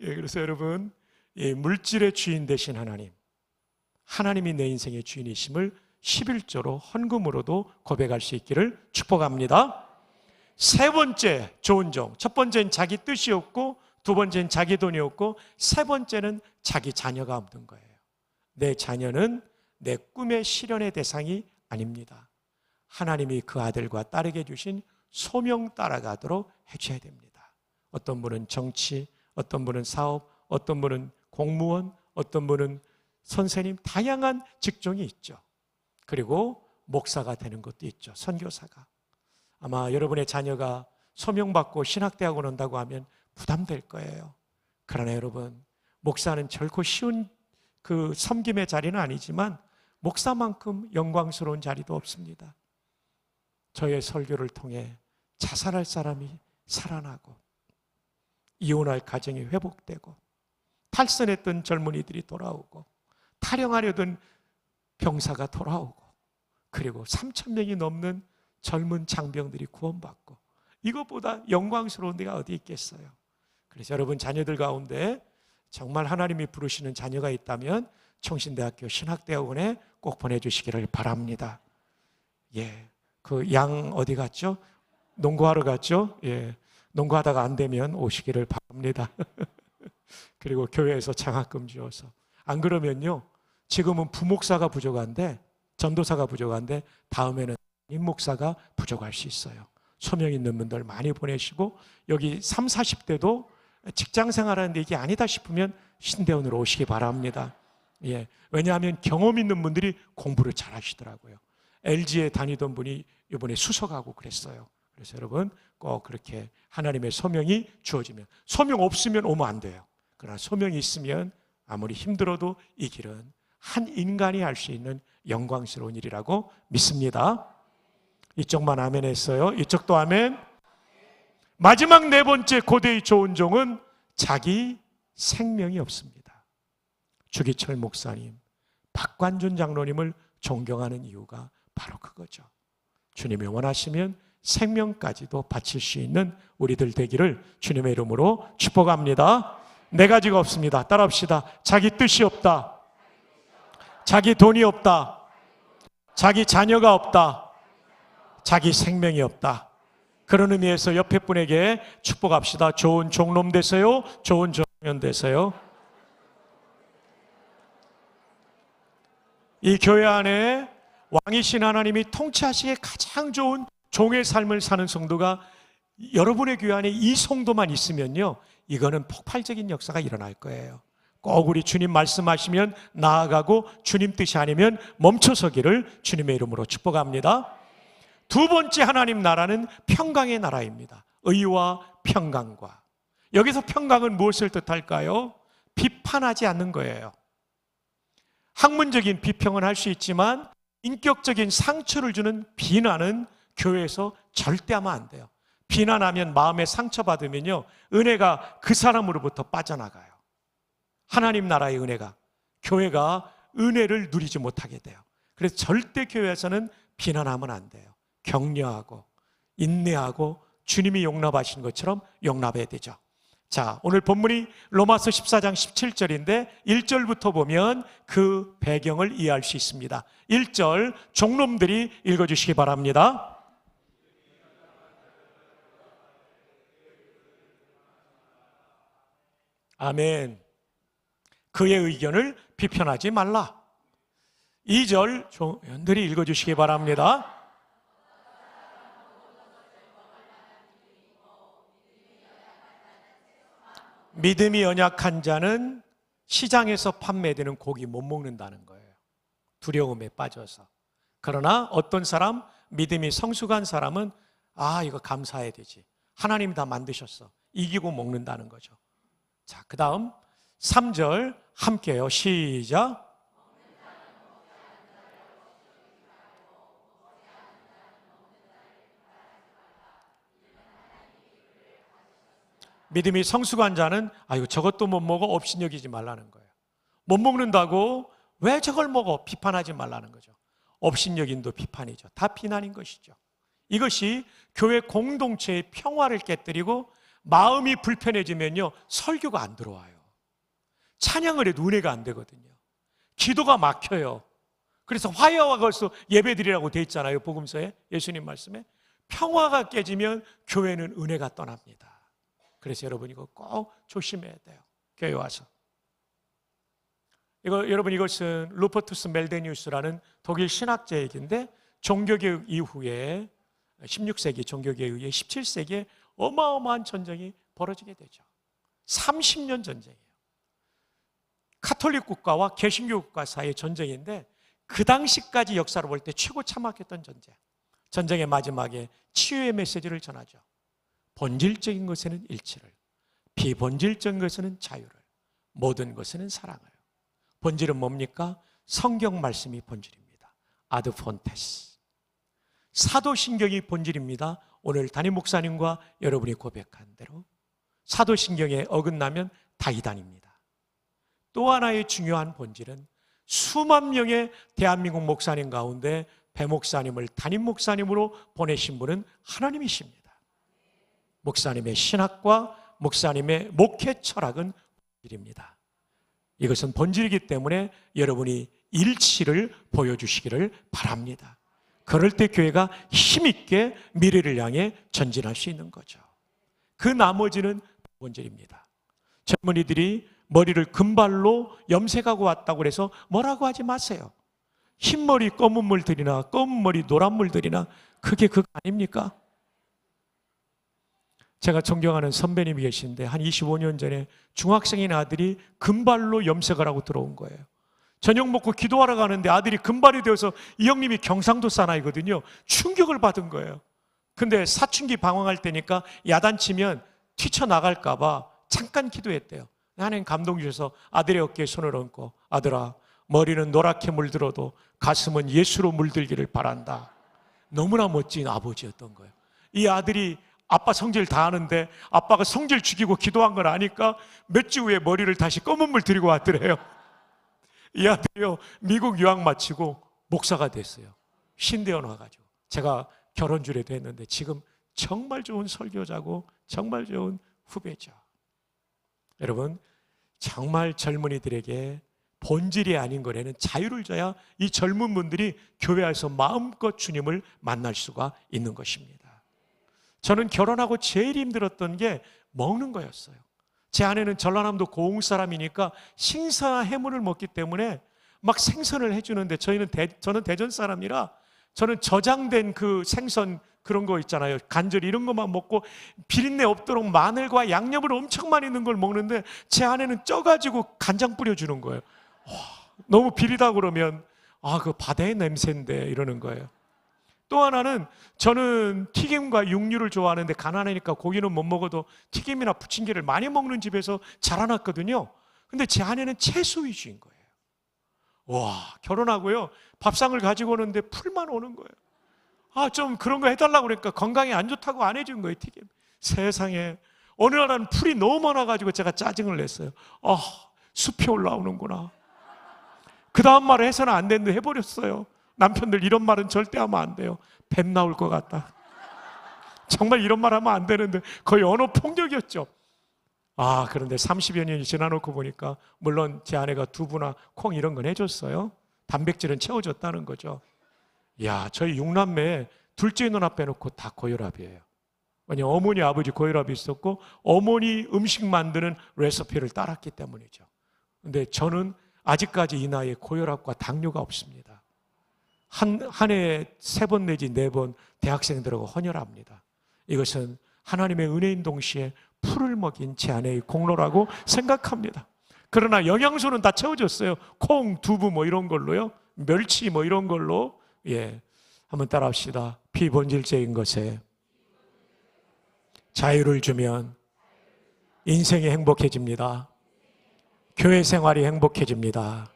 예, 그래서 여러분, 물질의 주인 되신 하나님, 하나님이 내 인생의 주인이심을 11조로 헌금으로도 고백할 수 있기를 축복합니다. 세 번째 좋은 종, 첫 번째는 자기 뜻이 없고, 두 번째는 자기 돈이 없고, 세 번째는 자기 자녀가 없는 거예요. 내 자녀는 내 꿈의 실현의 대상이 아닙니다. 하나님이 그 아들과 딸에게 주신 소명 따라가도록 해줘야 됩니다. 어떤 분은 정치, 어떤 분은 사업, 어떤 분은 공무원, 어떤 분은 선생님, 다양한 직종이 있죠. 그리고 목사가 되는 것도 있죠. 선교사가. 아마 여러분의 자녀가 소명받고 신학대학원 온다고 하면 부담될 거예요. 그러나 여러분, 목사는 결코 쉬운 그 섬김의 자리는 아니지만 목사만큼 영광스러운 자리도 없습니다. 저의 설교를 통해 자살할 사람이 살아나고, 이혼할 가정이 회복되고, 탈선했던 젊은이들이 돌아오고, 탈영하려던 병사가 돌아오고, 그리고 3,000명이 넘는 젊은 장병들이 구원받고, 이것보다 영광스러운 데가 어디 있겠어요. 그래서 여러분 자녀들 가운데 정말 하나님이 부르시는 자녀가 있다면 청신대학교 신학대학원에 꼭 보내주시기를 바랍니다. 예, 그 양 어디 갔죠? 농구하러 갔죠? 예, 농구하다가 안 되면 오시기를 바랍니다. 그리고 교회에서 장학금 주어서. 안 그러면요, 지금은 부목사가 부족한데, 전도사가 부족한데 다음에는 임목사가 부족할 수 있어요. 소명 있는 분들 많이 보내시고, 여기 30, 40대도 직장 생활하는데 이게 아니다 싶으면 신대원으로 오시기 바랍니다. 예, 왜냐하면 경험 있는 분들이 공부를 잘 하시더라고요. LG에 다니던 분이 이번에 수석하고 그랬어요. 그래서 여러분 꼭 그렇게 하나님의 소명이 주어지면, 소명 없으면 오면 안 돼요. 그러나 소명이 있으면 아무리 힘들어도 이 길은 한 인간이 할 수 있는 영광스러운 일이라고 믿습니다. 이쪽만 아멘 했어요. 이쪽도 아멘. 마지막 네 번째 고대의 좋은 종은 자기 생명이 없습니다. 주기철 목사님, 박관준 장로님을 존경하는 이유가 바로 그거죠. 주님이 원하시면 생명까지도 바칠 수 있는 우리들 되기를 주님의 이름으로 축복합니다. 네 가지가 없습니다. 따라합시다. 자기 뜻이 없다, 자기 돈이 없다, 자기 자녀가 없다, 자기 생명이 없다. 그런 의미에서 옆에 분에게 축복합시다. 좋은 종놈 되세요. 좋은 종년 되세요. 이 교회 안에 왕이신 하나님이 통치하시기에 가장 좋은 종의 삶을 사는 성도가 여러분의 교회 안에 이 성도만 있으면요, 이거는 폭발적인 역사가 일어날 거예요. 꼭 우리 주님 말씀하시면 나아가고, 주님 뜻이 아니면 멈춰서기를 주님의 이름으로 축복합니다. 두 번째 하나님 나라는 평강의 나라입니다. 의와 평강과. 여기서 평강은 무엇을 뜻할까요? 비판하지 않는 거예요. 학문적인 비평은 할 수 있지만 인격적인 상처를 주는 비난은 교회에서 절대 하면 안 돼요. 비난하면 마음에 상처받으면요, 은혜가 그 사람으로부터 빠져나가요. 하나님 나라의 은혜가, 교회가 은혜를 누리지 못하게 돼요. 그래서 절대 교회에서는 비난하면 안 돼요. 격려하고 인내하고 주님이 용납하신 것처럼 용납해야 되죠. 자, 오늘 본문이 로마서 14장 17절인데 1절부터 보면 그 배경을 이해할 수 있습니다. 1절 종놈들이 읽어주시기 바랍니다. 아멘. 그의 의견을 비판하지 말라. 2절 종들이 읽어주시기 바랍니다. 믿음이 연약한 자는 시장에서 판매되는 고기 못 먹는다는 거예요. 두려움에 빠져서. 그러나 어떤 사람, 믿음이 성숙한 사람은 이거 감사해야 되지. 하나님이 다 만드셨어. 이기고 먹는다는 거죠. 자, 그 다음 3절 함께요. 시작. 믿음이 성숙한 자는 아이고 저것도 못 먹어 업신여기지 말라는 거예요. 못 먹는다고 왜 저걸 먹어 비판하지 말라는 거죠. 업신여긴도 비판이죠. 다 비난인 것이죠. 이것이 교회 공동체의 평화를 깨뜨리고 마음이 불편해지면요 설교가 안 들어와요. 찬양을 해도 은혜가 안 되거든요. 기도가 막혀요. 그래서 화해와 거기서 예배드리라고 돼 있잖아요. 복음서에 예수님 말씀에 평화가 깨지면 교회는 은혜가 떠납니다. 그래서 여러분 이거 꼭 조심해야 돼요. 교회 와서. 여러분 이것은 루퍼투스 멜데니우스라는 독일 신학자 얘기인데 종교개혁 이후에 16세기 종교개혁 이후에 17세기에 어마어마한 전쟁이 벌어지게 되죠. 30년 전쟁이에요. 카톨릭 국가와 개신교 국가 사이의 전쟁인데 그 당시까지 역사로 볼 때 최고 참혹했던 전쟁. 전쟁의 마지막에 치유의 메시지를 전하죠. 본질적인 것에는 일치를, 비본질적인 것에는 자유를, 모든 것에는 사랑을. 본질은 뭡니까? 성경 말씀이 본질입니다. 아드 폰테스. 사도신경이 본질입니다. 오늘 담임 목사님과 여러분이 고백한 대로 사도신경에 어긋나면 다 이단입니다. 또 하나의 중요한 본질은 수만 명의 대한민국 목사님 가운데 배 목사님을 담임 목사님으로 보내신 분은 하나님이십니다. 목사님의 신학과 목사님의 목회 철학은 본질입니다. 이것은 본질이기 때문에 여러분이 일치를 보여주시기를 바랍니다. 그럴 때 교회가 힘있게 미래를 향해 전진할 수 있는 거죠. 그 나머지는 본질입니다. 젊은이들이 머리를 금발로 염색하고 왔다고 해서 뭐라고 하지 마세요. 흰머리 검은 물들이나 검은 머리 노란 물들이나 그게 그거 아닙니까? 제가 존경하는 선배님이 계신데 한 25년 전에 중학생인 아들이 금발로 염색을 하고 들어온 거예요. 저녁 먹고 기도하러 가는데 아들이 금발이 되어서 이 형님이 경상도 사나이거든요. 충격을 받은 거예요. 근데 사춘기 방황할 때니까 야단치면 튀쳐나갈까 봐 잠깐 기도했대요. 하나님 감동 주셔서 아들의 어깨에 손을 얹고 아들아 머리는 노랗게 물들어도 가슴은 예수로 물들기를 바란다. 너무나 멋진 아버지였던 거예요. 이 아들이 아빠 성질 다 하는데 아빠가 성질 죽이고 기도한 걸 아니까 몇 주 후에 머리를 다시 검은 물 들이고 왔더래요. 이 아들이요 미국 유학 마치고 목사가 됐어요. 신대원 와가지고 제가 결혼 주례도 했는데 지금 정말 좋은 설교자고 정말 좋은 후배죠. 여러분 정말 젊은이들에게 본질이 아닌 거에는 자유를 줘야 이 젊은 분들이 교회에서 마음껏 주님을 만날 수가 있는 것입니다. 저는 결혼하고 제일 힘들었던 게 먹는 거였어요. 제 아내는 전라남도 고흥 사람이니까 신선한 해물을 먹기 때문에 막 생선을 해주는데 저는 대전 사람이라 저는 저장된 그 생선 그런 거 있잖아요. 간절 이런 것만 먹고 비린내 없도록 마늘과 양념을 엄청 많이 넣은 걸 먹는데 제 아내는 쪄가지고 간장 뿌려주는 거예요. 너무 비리다 그러면 그 바다의 냄새인데 이러는 거예요. 또 하나는 저는 튀김과 육류를 좋아하는데 가난하니까 고기는 못 먹어도 튀김이나 부침개를 많이 먹는 집에서 자라났거든요. 근데 제 아내는 채소 위주인 거예요. 와, 결혼하고요 밥상을 가지고 오는데 풀만 오는 거예요. 좀 그런 거 해달라고 그러니까 건강에 안 좋다고 안 해준 거예요. 튀김. 세상에 어느 날은 풀이 너무 많아가지고 제가 짜증을 냈어요. 숲이 올라오는구나. 그 다음 말을 해서는 안 되는데 해버렸어요. 남편들 이런 말은 절대 하면 안 돼요. 뱀 나올 것 같다. 정말 이런 말 하면 안 되는데 거의 언어 폭력이었죠. 그런데 30여 년이 지나놓고 보니까 물론 제 아내가 두부나 콩 이런 건 해줬어요. 단백질은 채워줬다는 거죠. 저희 6남매에 둘째 누나 빼놓고 다 고혈압이에요. 왜냐하면 어머니 아버지 고혈압이 있었고 어머니 음식 만드는 레시피를 따랐기 때문이죠. 근데 저는 아직까지 이 나이에 고혈압과 당뇨가 없습니다. 한 해에 3번 내지 4번 대학생들하고 헌혈합니다. 이것은 하나님의 은혜인 동시에 풀을 먹인 제 아내의 공로라고 생각합니다. 그러나 영양소는 다 채워줬어요. 콩, 두부 뭐 이런 걸로요. 멸치 뭐 이런 걸로. 한번 따라합시다. 비본질적인 것에 자유를 주면 인생이 행복해집니다. 교회 생활이 행복해집니다.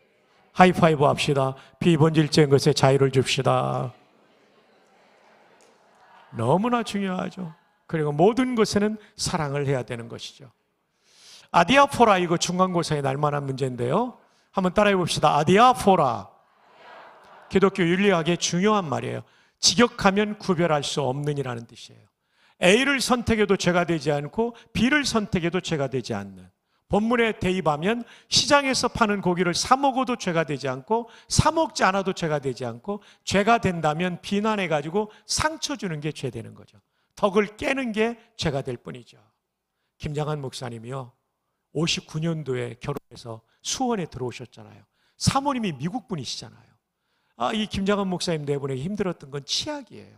하이파이브 합시다. 비본질적인 것에 자유를 줍시다. 너무나 중요하죠. 그리고 모든 것에는 사랑을 해야 되는 것이죠. 아디아포라, 이거 중간고사에 날만한 문제인데요. 한번 따라해 봅시다. 아디아포라. 기독교 윤리학의 중요한 말이에요. 직역하면 구별할 수 없는이라는 뜻이에요. A를 선택해도 죄가 되지 않고 B를 선택해도 죄가 되지 않는. 본문에 대입하면 시장에서 파는 고기를 사 먹어도 죄가 되지 않고 사 먹지 않아도 죄가 되지 않고, 죄가 된다면 비난해가지고 상처 주는 게 죄 되는 거죠. 덕을 깨는 게 죄가 될 뿐이죠. 김장한 목사님이요, 59년도에 결혼해서 수원에 들어오셨잖아요. 사모님이 미국 분이시잖아요. 이 김장한 목사님 내보내기 힘들었던 건 치약이에요.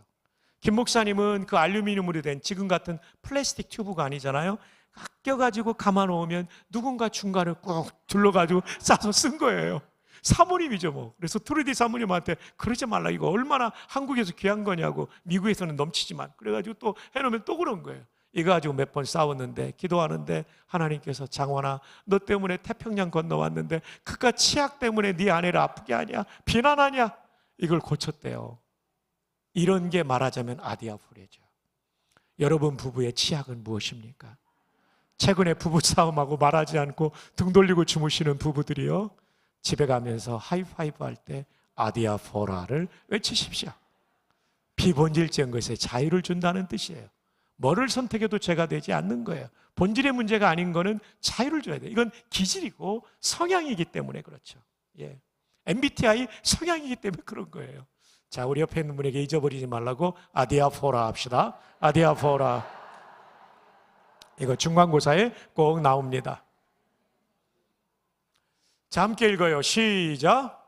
김 목사님은 그 알루미늄으로 된 지금 같은 플라스틱 튜브가 아니잖아요. 아껴가지고 감아놓으면 누군가 중간을 꾹 둘러가지고 싸서 쓴 거예요. 사모님이죠 뭐. 그래서 트루디 사모님한테 그러지 말라, 이거 얼마나 한국에서 귀한 거냐고, 미국에서는 넘치지만, 그래가지고 또 해놓으면 또 그런 거예요. 이거 가지고 몇 번 싸웠는데, 기도하는데 하나님께서 장원아, 너 때문에 태평양 건너왔는데 그깟 치약 때문에 네 아내를 아프게 하냐, 비난하냐, 이걸 고쳤대요. 이런 게 말하자면 아디아포레죠. 여러분 부부의 치약은 무엇입니까? 최근에 부부싸움하고 말하지 않고 등 돌리고 주무시는 부부들이요, 집에 가면서 하이파이브 할 때 아디아포라를 외치십시오. 비본질적인 것에 자유를 준다는 뜻이에요. 뭐를 선택해도 죄가 되지 않는 거예요. 본질의 문제가 아닌 거는 자유를 줘야 돼요. 이건 기질이고 성향이기 때문에 그렇죠. 예. MBTI 성향이기 때문에 그런 거예요. 자, 우리 옆에 있는 분에게 잊어버리지 말라고 아디아포라 합시다. 아디아포라. 이거 중간고사에 꼭 나옵니다. 자, 함께 읽어요. 시작.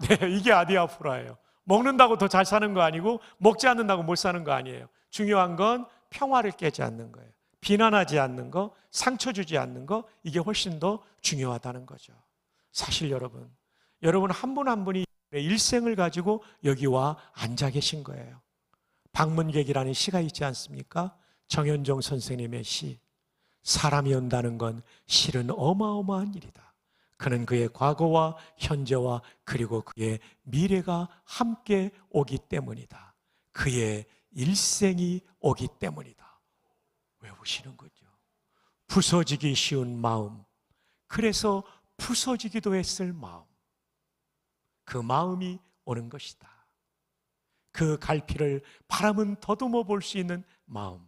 네, 이게 아디아포라예요. 먹는다고 더 잘 사는 거 아니고 먹지 않는다고 못 사는 거 아니에요. 중요한 건 평화를 깨지 않는 거예요. 비난하지 않는 거, 상처 주지 않는 거, 이게 훨씬 더 중요하다는 거죠. 사실 여러분 한 분 한 분이 일생을 가지고 여기 와 앉아 계신 거예요. 방문객이라는 시가 있지 않습니까? 정현종 선생님의 시. 사람이 온다는 건 실은 어마어마한 일이다. 그는 그의 과거와 현재와 그리고 그의 미래가 함께 오기 때문이다. 그의 일생이 오기 때문이다. 외우시는 거죠. 부서지기 쉬운 마음, 그래서 부서지기도 했을 마음, 그 마음이 오는 것이다. 그 갈피를 바람은 더듬어 볼 수 있는 마음,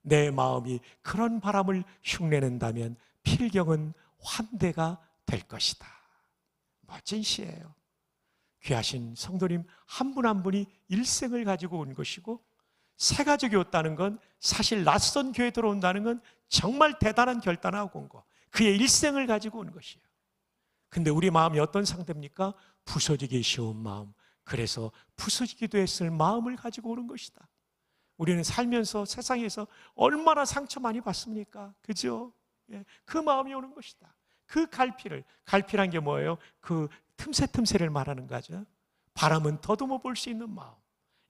내 마음이 그런 바람을 흉내낸다면 필경은 환대가 될 것이다. 멋진 시예요. 귀하신 성도님 한 분 한 분이 일생을 가지고 온 것이고, 새 가족이 왔다는 건, 사실 낯선 교회에 들어온다는 건 정말 대단한 결단하고 온 거, 그의 일생을 가지고 온 것이에요. 근데 우리 마음이 어떤 상태입니까? 부서지기 쉬운 마음, 그래서 부서지기도 했을 마음을 가지고 오는 것이다. 우리는 살면서 세상에서 얼마나 상처 많이 받습니까? 그죠? 예, 그 마음이 오는 것이다. 그 갈피란 게 뭐예요? 그 틈새를 말하는 거죠. 바람은 더듬어 볼 수 있는 마음.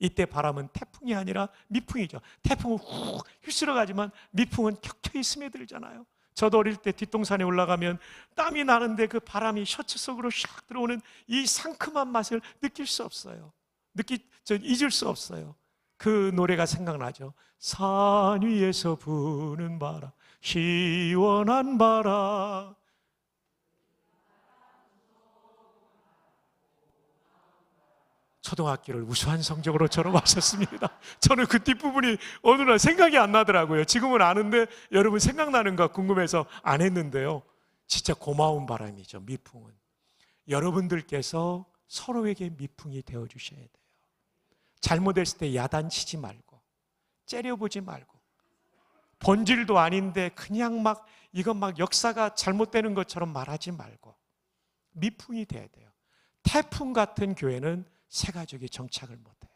이때 바람은 태풍이 아니라 미풍이죠. 태풍은 훅 휩쓸어가지만 미풍은 켜켜이 스며들잖아요. 저도 어릴 때 뒷동산에 올라가면 땀이 나는데 그 바람이 셔츠 속으로 샥 들어오는 이 상큼한 맛을 느낄 수 없어요. 잊을 수 없어요. 그 노래가 생각나죠. 산 위에서 부는 바람, 시원한 바람. 초등학교를 우수한 성적으로 졸업하셨습니다. 저는 그 뒷부분이 어느 날 생각이 안 나더라고요. 지금은 아는데 여러분 생각나는가 궁금해서 안 했는데요. 진짜 고마운 바람이죠. 미풍은. 여러분들께서 서로에게 미풍이 되어주셔야 돼요. 잘못했을 때 야단치지 말고, 째려보지 말고, 본질도 아닌데 그냥 이건 역사가 잘못되는 것처럼 말하지 말고 미풍이 돼야 돼요. 태풍 같은 교회는 새 가족이 정착을 못해요.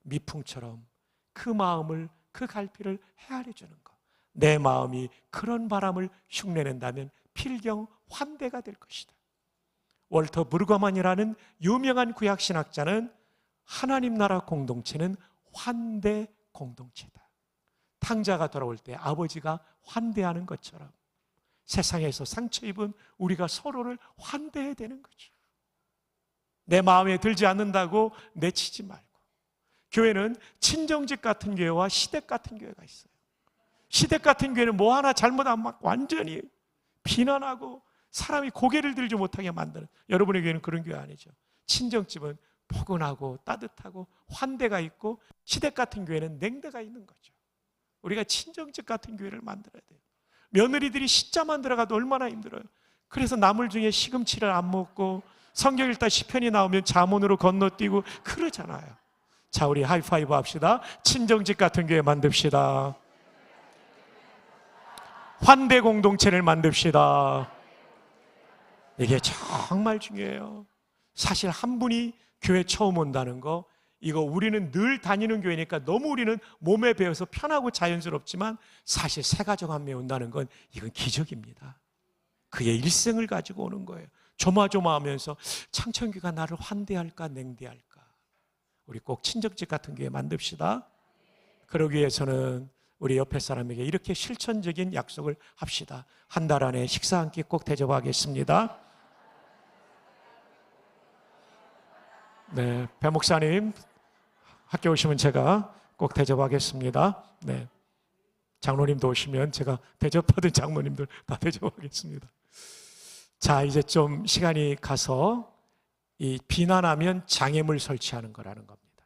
미풍처럼 그 마음을, 그 갈피를 헤아려 주는 것. 내 마음이 그런 바람을 흉내낸다면 필경 환대가 될 것이다. 월터 브루거만이라는 유명한 구약신학자는 하나님 나라 공동체는 환대 공동체다. 탕자가 돌아올 때 아버지가 환대하는 것처럼 세상에서 상처 입은 우리가 서로를 환대해야 되는 거죠. 내 마음에 들지 않는다고 내치지 말고. 교회는 친정집 같은 교회와 시댁 같은 교회가 있어요. 시댁 같은 교회는 뭐 하나 잘못하면 막 완전히 비난하고 사람이 고개를 들지 못하게 만드는, 여러분의 교회는 그런 교회 아니죠. 친정집은 포근하고 따뜻하고 환대가 있고, 시댁 같은 교회는 냉대가 있는 거죠. 우리가 친정집 같은 교회를 만들어야 돼요. 며느리들이 시자만 들어가도 얼마나 힘들어요. 그래서 나물 중에 시금치를 안 먹고 성경 읽다 시편이 나오면 잠언으로 건너뛰고 그러잖아요. 자, 우리 하이파이브 합시다. 친정집 같은 교회 만듭시다. 환대 공동체를 만듭시다. 이게 정말 중요해요. 사실 한 분이 교회 처음 온다는 거, 이거 우리는 늘 다니는 교회니까 너무 우리는 몸에 배어서 편하고 자연스럽지만, 사실 새 가족 한 명 온다는 건 이건 기적입니다. 그의 일생을 가지고 오는 거예요. 조마조마하면서 창천교가 나를 환대할까 냉대할까. 우리 꼭 친정집 같은 교회 만듭시다. 그러기 위해서는 우리 옆에 사람에게 이렇게 실천적인 약속을 합시다. 한 달 안에 식사 한 끼 꼭 대접하겠습니다. 네, 배 목사님 학교 오시면 제가 꼭 대접하겠습니다. 네, 장로님도 오시면 제가 대접받은 장로님들 다 대접하겠습니다. 자, 이제 좀 시간이 가서 이 비난하면 장애물 설치하는 거라는 겁니다.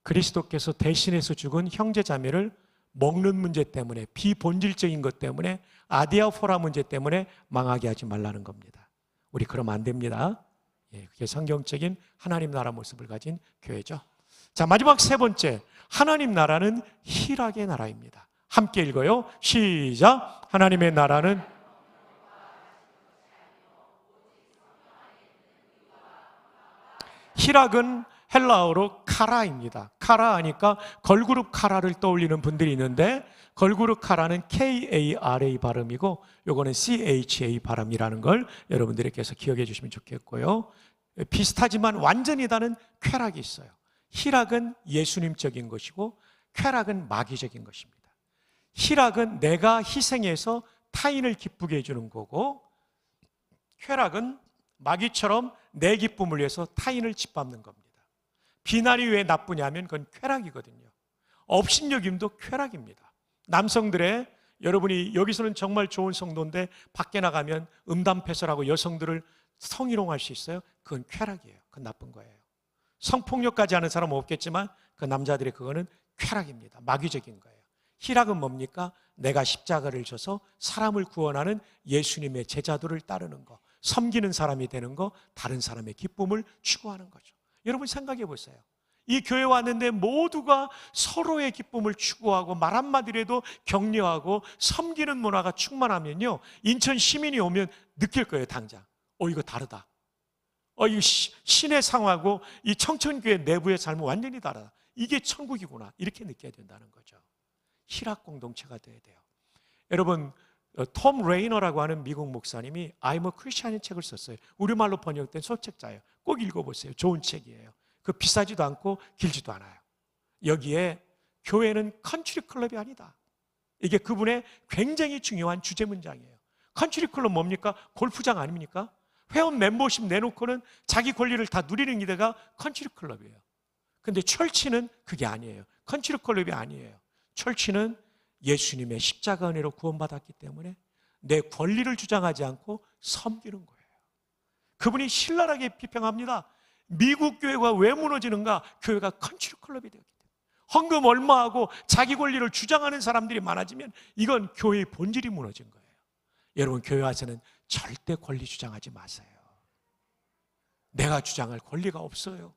그리스도께서 대신해서 죽은 형제 자매를 먹는 문제 때문에, 비본질적인 것 때문에, 아디아포라 문제 때문에 망하게 하지 말라는 겁니다. 우리 그러면 안 됩니다. 예, 그게 성경적인 하나님 나라 모습을 가진 교회죠. 자, 마지막 세 번째, 하나님 나라는 희락의 나라입니다. 함께 읽어요. 시작. 하나님의 나라는 희락은 헬라어로 카라입니다. 카라 하니까 걸그룹 카라를 떠올리는 분들이 있는데, 걸그룹 카라는 K-A-R-A 발음이고 요거는 C-H-A 발음이라는 걸 여러분들께서 기억해 주시면 좋겠고요. 비슷하지만 완전히 다른 쾌락이 있어요. 희락은 예수님적인 것이고 쾌락은 마귀적인 것입니다. 희락은 내가 희생해서 타인을 기쁘게 해주는 거고, 쾌락은 마귀처럼 내 기쁨을 위해서 타인을 짓밟는 겁니다. 비난이 왜 나쁘냐면 그건 쾌락이거든요. 업신여김도 쾌락입니다. 남성들의, 여러분이 여기서는 정말 좋은 성도인데 밖에 나가면 음담패설하고 여성들을 성희롱할 수 있어요. 그건 쾌락이에요. 그건 나쁜 거예요. 성폭력까지 하는 사람은 없겠지만 그 남자들의 그거는 쾌락입니다. 마귀적인 거예요. 희락은 뭡니까? 내가 십자가를 져서 사람을 구원하는 예수님의 제자도를 따르는 거, 섬기는 사람이 되는 거, 다른 사람의 기쁨을 추구하는 거죠. 여러분 생각해 보세요. 이 교회 왔는데 모두가 서로의 기쁨을 추구하고 말 한마디라도 격려하고 섬기는 문화가 충만하면요, 인천 시민이 오면 느낄 거예요. 당장 이거 다르다. 이거 시내 상하고 이 청천교회 내부의 삶은 완전히 다르다. 이게 천국이구나. 이렇게 느껴야 된다는 거죠. 희락 공동체가 돼야 돼요. 여러분, 톰 레이너라고 하는 미국 목사님이 I'm a Christian이라는 책을 썼어요. 우리말로 번역된 소책자예요. 꼭 읽어보세요. 좋은 책이에요. 그 비싸지도 않고 길지도 않아요. 여기에 교회는 컨트리 클럽이 아니다. 이게 그분의 굉장히 중요한 주제 문장이에요. 컨트리 클럽 뭡니까? 골프장 아닙니까? 회원 멤버십 내놓고는 자기 권리를 다 누리는 데가 컨트리 클럽이에요. 근데 철치는 그게 아니에요. 컨트리 클럽이 아니에요. 철치는 예수님의 십자가 은혜로 구원받았기 때문에 내 권리를 주장하지 않고 섬기는 거예요. 그분이 신랄하게 비평합니다. 미국 교회가 왜 무너지는가? 교회가 컨트리 클럽이 되었기 때문에. 헌금 얼마하고 자기 권리를 주장하는 사람들이 많아지면 이건 교회의 본질이 무너진 거예요. 여러분, 교회 와서는 절대 권리 주장하지 마세요. 내가 주장할 권리가 없어요.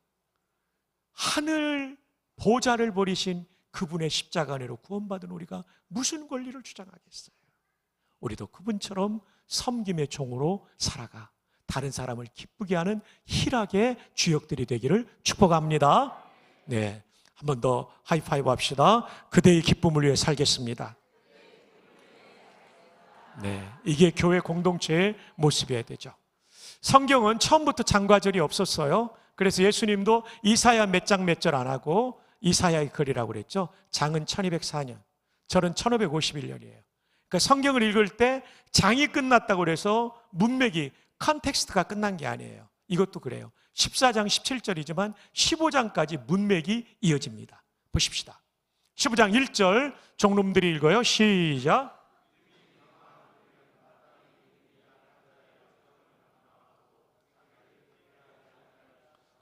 하늘 보좌를 버리신 그분의 십자가 은혜로 구원받은 우리가 무슨 권리를 주장하겠어요? 우리도 그분처럼 섬김의 종으로 살아가 다른 사람을 기쁘게 하는 희락의 주역들이 되기를 축복합니다. 네, 한 번 더 하이파이브 합시다. 그대의 기쁨을 위해 살겠습니다. 네, 이게 교회 공동체의 모습이어야 되죠. 성경은 처음부터 장과절이 없었어요. 그래서 예수님도 이사야 몇 장 몇 절 안 하고 이사야의 글이라고 그랬죠. 장은 1204년, 절은 1551년이에요. 그러니까 성경을 읽을 때 장이 끝났다고 그래서 문맥이, 컨텍스트가 끝난 게 아니에요. 이것도 그래요. 14장 17절이지만 15장까지 문맥이 이어집니다. 보십시다. 15장 1절 종놈들이 읽어요. 시작.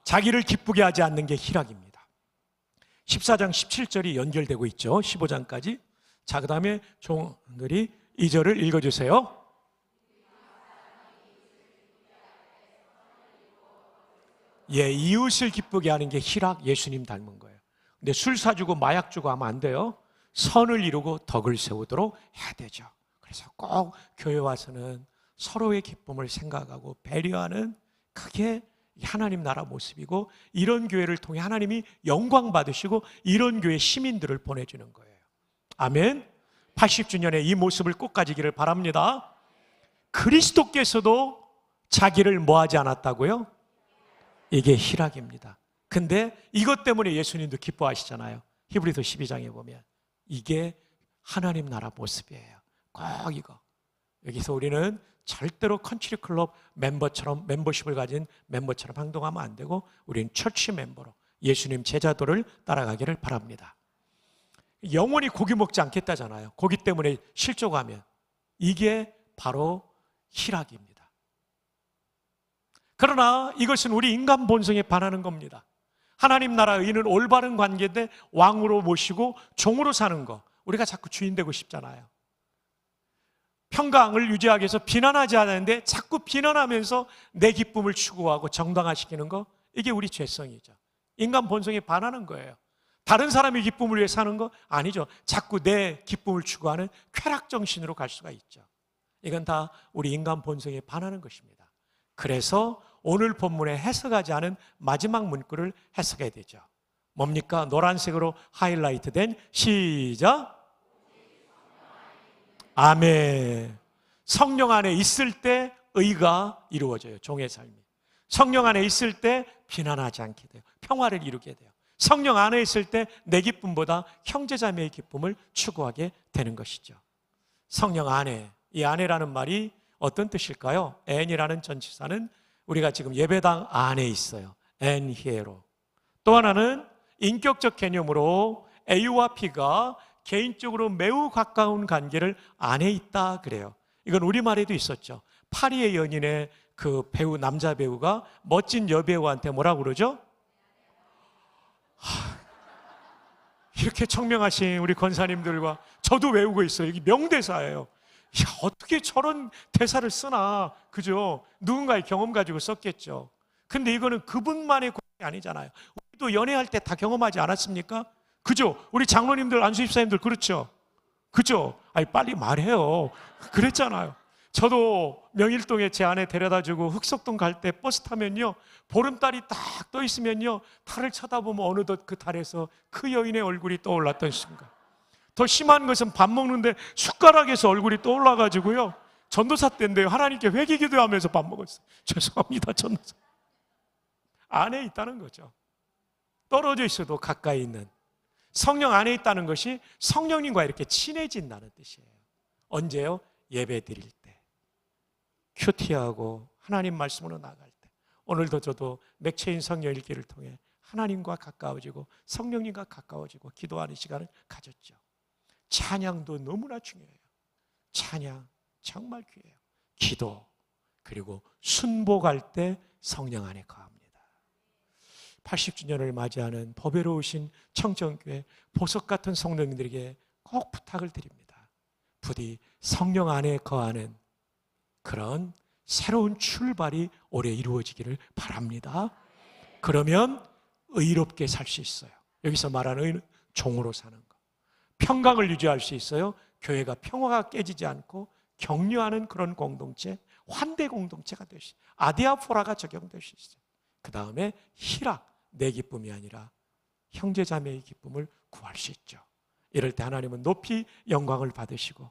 자기를 기쁘게 하지 않는 게 희락입니다. 14장 17절이 연결되고 있죠. 15장까지. 자, 그 다음에 종들이 2절을 읽어주세요. 예, 이웃을 기쁘게 하는 게 희락, 예수님 닮은 거예요. 근데 술 사주고 마약 주고 하면 안 돼요. 선을 이루고 덕을 세우도록 해야 되죠. 그래서 꼭 교회 와서는 서로의 기쁨을 생각하고 배려하는, 그게 하나님 나라 모습이고, 이런 교회를 통해 하나님이 영광 받으시고 이런 교회 시민들을 보내주는 거예요. 아멘. 80주년에 이 모습을 꼭 가지기를 바랍니다. 그리스도께서도 자기를 뭐하지 않았다고요? 이게 희락입니다. 근데 이것 때문에 예수님도 기뻐하시잖아요. 히브리서 12장에 보면 이게 하나님 나라 모습이에요. 꼭 이거. 여기서 우리는 절대로 컨트리 클럽 멤버처럼, 멤버십을 가진 멤버처럼 행동하면 안 되고, 우리는 처치 멤버로 예수님 제자도를 따라가기를 바랍니다. 영원히 고기 먹지 않겠다잖아요. 고기 때문에 실족하면. 이게 바로 희락입니다. 그러나 이것은 우리 인간 본성에 반하는 겁니다. 하나님 나라 의는 올바른 관계인데 왕으로 모시고 종으로 사는 거, 우리가 자꾸 주인 되고 싶잖아요. 평강을 유지하기 위해서 비난하지 않았는데 자꾸 비난하면서 내 기쁨을 추구하고 정당화시키는 거, 이게 우리 죄성이죠. 인간 본성에 반하는 거예요. 다른 사람의 기쁨을 위해 사는 거 아니죠. 자꾸 내 기쁨을 추구하는 쾌락정신으로 갈 수가 있죠. 이건 다 우리 인간 본성에 반하는 것입니다. 그래서 오늘 본문에 해석하지 않은 마지막 문구를 해석해야 되죠. 뭡니까? 노란색으로 하이라이트된, 시작. 아멘. 성령 안에 있을 때 의가 이루어져요. 종의 삶이. 성령 안에 있을 때 비난하지 않게 돼요. 평화를 이루게 돼요. 성령 안에 있을 때 내 기쁨보다 형제자매의 기쁨을 추구하게 되는 것이죠. 성령 안에, 이 안에라는 말이 어떤 뜻일까요? N이라는 전치사는 우리가 지금 예배당 안에 있어요. N here로. 또 하나는 인격적 개념으로 A와 P가 개인적으로 매우 가까운 관계를 안에 있다 그래요. 이건 우리말에도 있었죠. 파리의 연인의 그 배우, 남자 배우가 멋진 여배우한테 뭐라고 그러죠? 이렇게 청명하신 우리 권사님들과 저도 외우고 있어요. 이게 명대사예요. 야, 어떻게 저런 대사를 쓰나, 그죠? 누군가의 경험 가지고 썼겠죠. 근데 이거는 그분만의 고백이 아니잖아요. 우리도 연애할 때 다 경험하지 않았습니까? 그죠? 우리 장로님들, 안수집사님들 그렇죠? 그죠? 아니 빨리 말해요. 그랬잖아요. 저도 명일동에 제 아내 데려다주고 흑석동 갈 때 버스 타면요, 보름달이 딱 떠 있으면요, 달을 쳐다보면 어느덧 그 달에서 그 여인의 얼굴이 떠올랐던 순간. 더 심한 것은 밥 먹는데 숟가락에서 얼굴이 떠올라가지고요, 전도사 때인데요, 하나님께 회개기도하면서 밥 먹었어요. 죄송합니다, 전도사. 안에 있다는 거죠. 떨어져 있어도 가까이 있는 성령 안에 있다는 것이 성령님과 이렇게 친해진다는 뜻이에요. 언제요? 예배 드릴 때, 큐티하고 하나님 말씀으로 나갈 때. 오늘도 저도 맥체인 성령 읽기를 통해 하나님과 가까워지고 성령님과 가까워지고 기도하는 시간을 가졌죠. 찬양도 너무나 중요해요. 찬양 정말 귀해요. 기도, 그리고 순복할 때 성령 안에 거합니다. 80주년을 맞이하는 보배로우신 청정교회 보석 같은 성도님들에게 꼭 부탁을 드립니다. 부디 성령 안에 거하는 그런 새로운 출발이 올해 이루어지기를 바랍니다. 그러면 의롭게 살 수 있어요. 여기서 말하는 의는 종으로 사는 것. 평강을 유지할 수 있어요. 교회가 평화가 깨지지 않고 격려하는 그런 공동체, 환대 공동체가 될 수 있어요. 아디아포라가 적용될 수 있어요. 그 다음에 희락, 내 기쁨이 아니라 형제자매의 기쁨을 구할 수 있죠. 이럴 때 하나님은 높이 영광을 받으시고,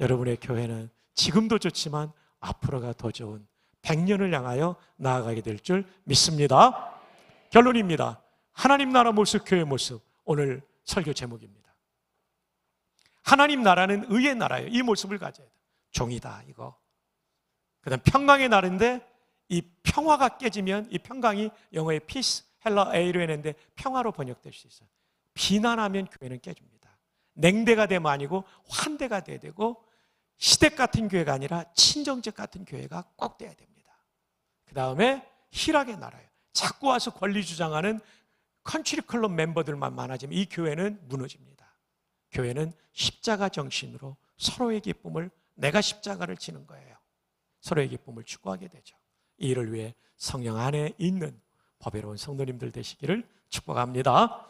여러분의 교회는 지금도 좋지만 앞으로가 더 좋은 100년을 향하여 나아가게 될 줄 믿습니다. 결론입니다. 하나님 나라 모습, 교회 모습, 오늘 설교 제목입니다. 하나님 나라는 의의 나라예요. 이 모습을 가져야 돼요. 종이다 이거. 그다음 평강의 나라인데 이 평화가 깨지면 이 평강이 영어의 peace, 헬라 에이르엔인데 평화로 번역될 수 있어요. 비난하면 교회는 깨집니다. 냉대가 되면 아니고 환대가 돼야 되고 시댁 같은 교회가 아니라 친정집 같은 교회가 꼭 돼야 됩니다. 그 다음에 희락의 나라예요. 자꾸 와서 권리 주장하는 컨트리 클럽 멤버들만 많아지면 이 교회는 무너집니다. 교회는 십자가 정신으로 서로의 기쁨을, 내가 십자가를 지는 거예요. 서로의 기쁨을 추구하게 되죠. 이 일을 위해 성령 안에 있는 법외로운 성도님들 되시기를 축복합니다.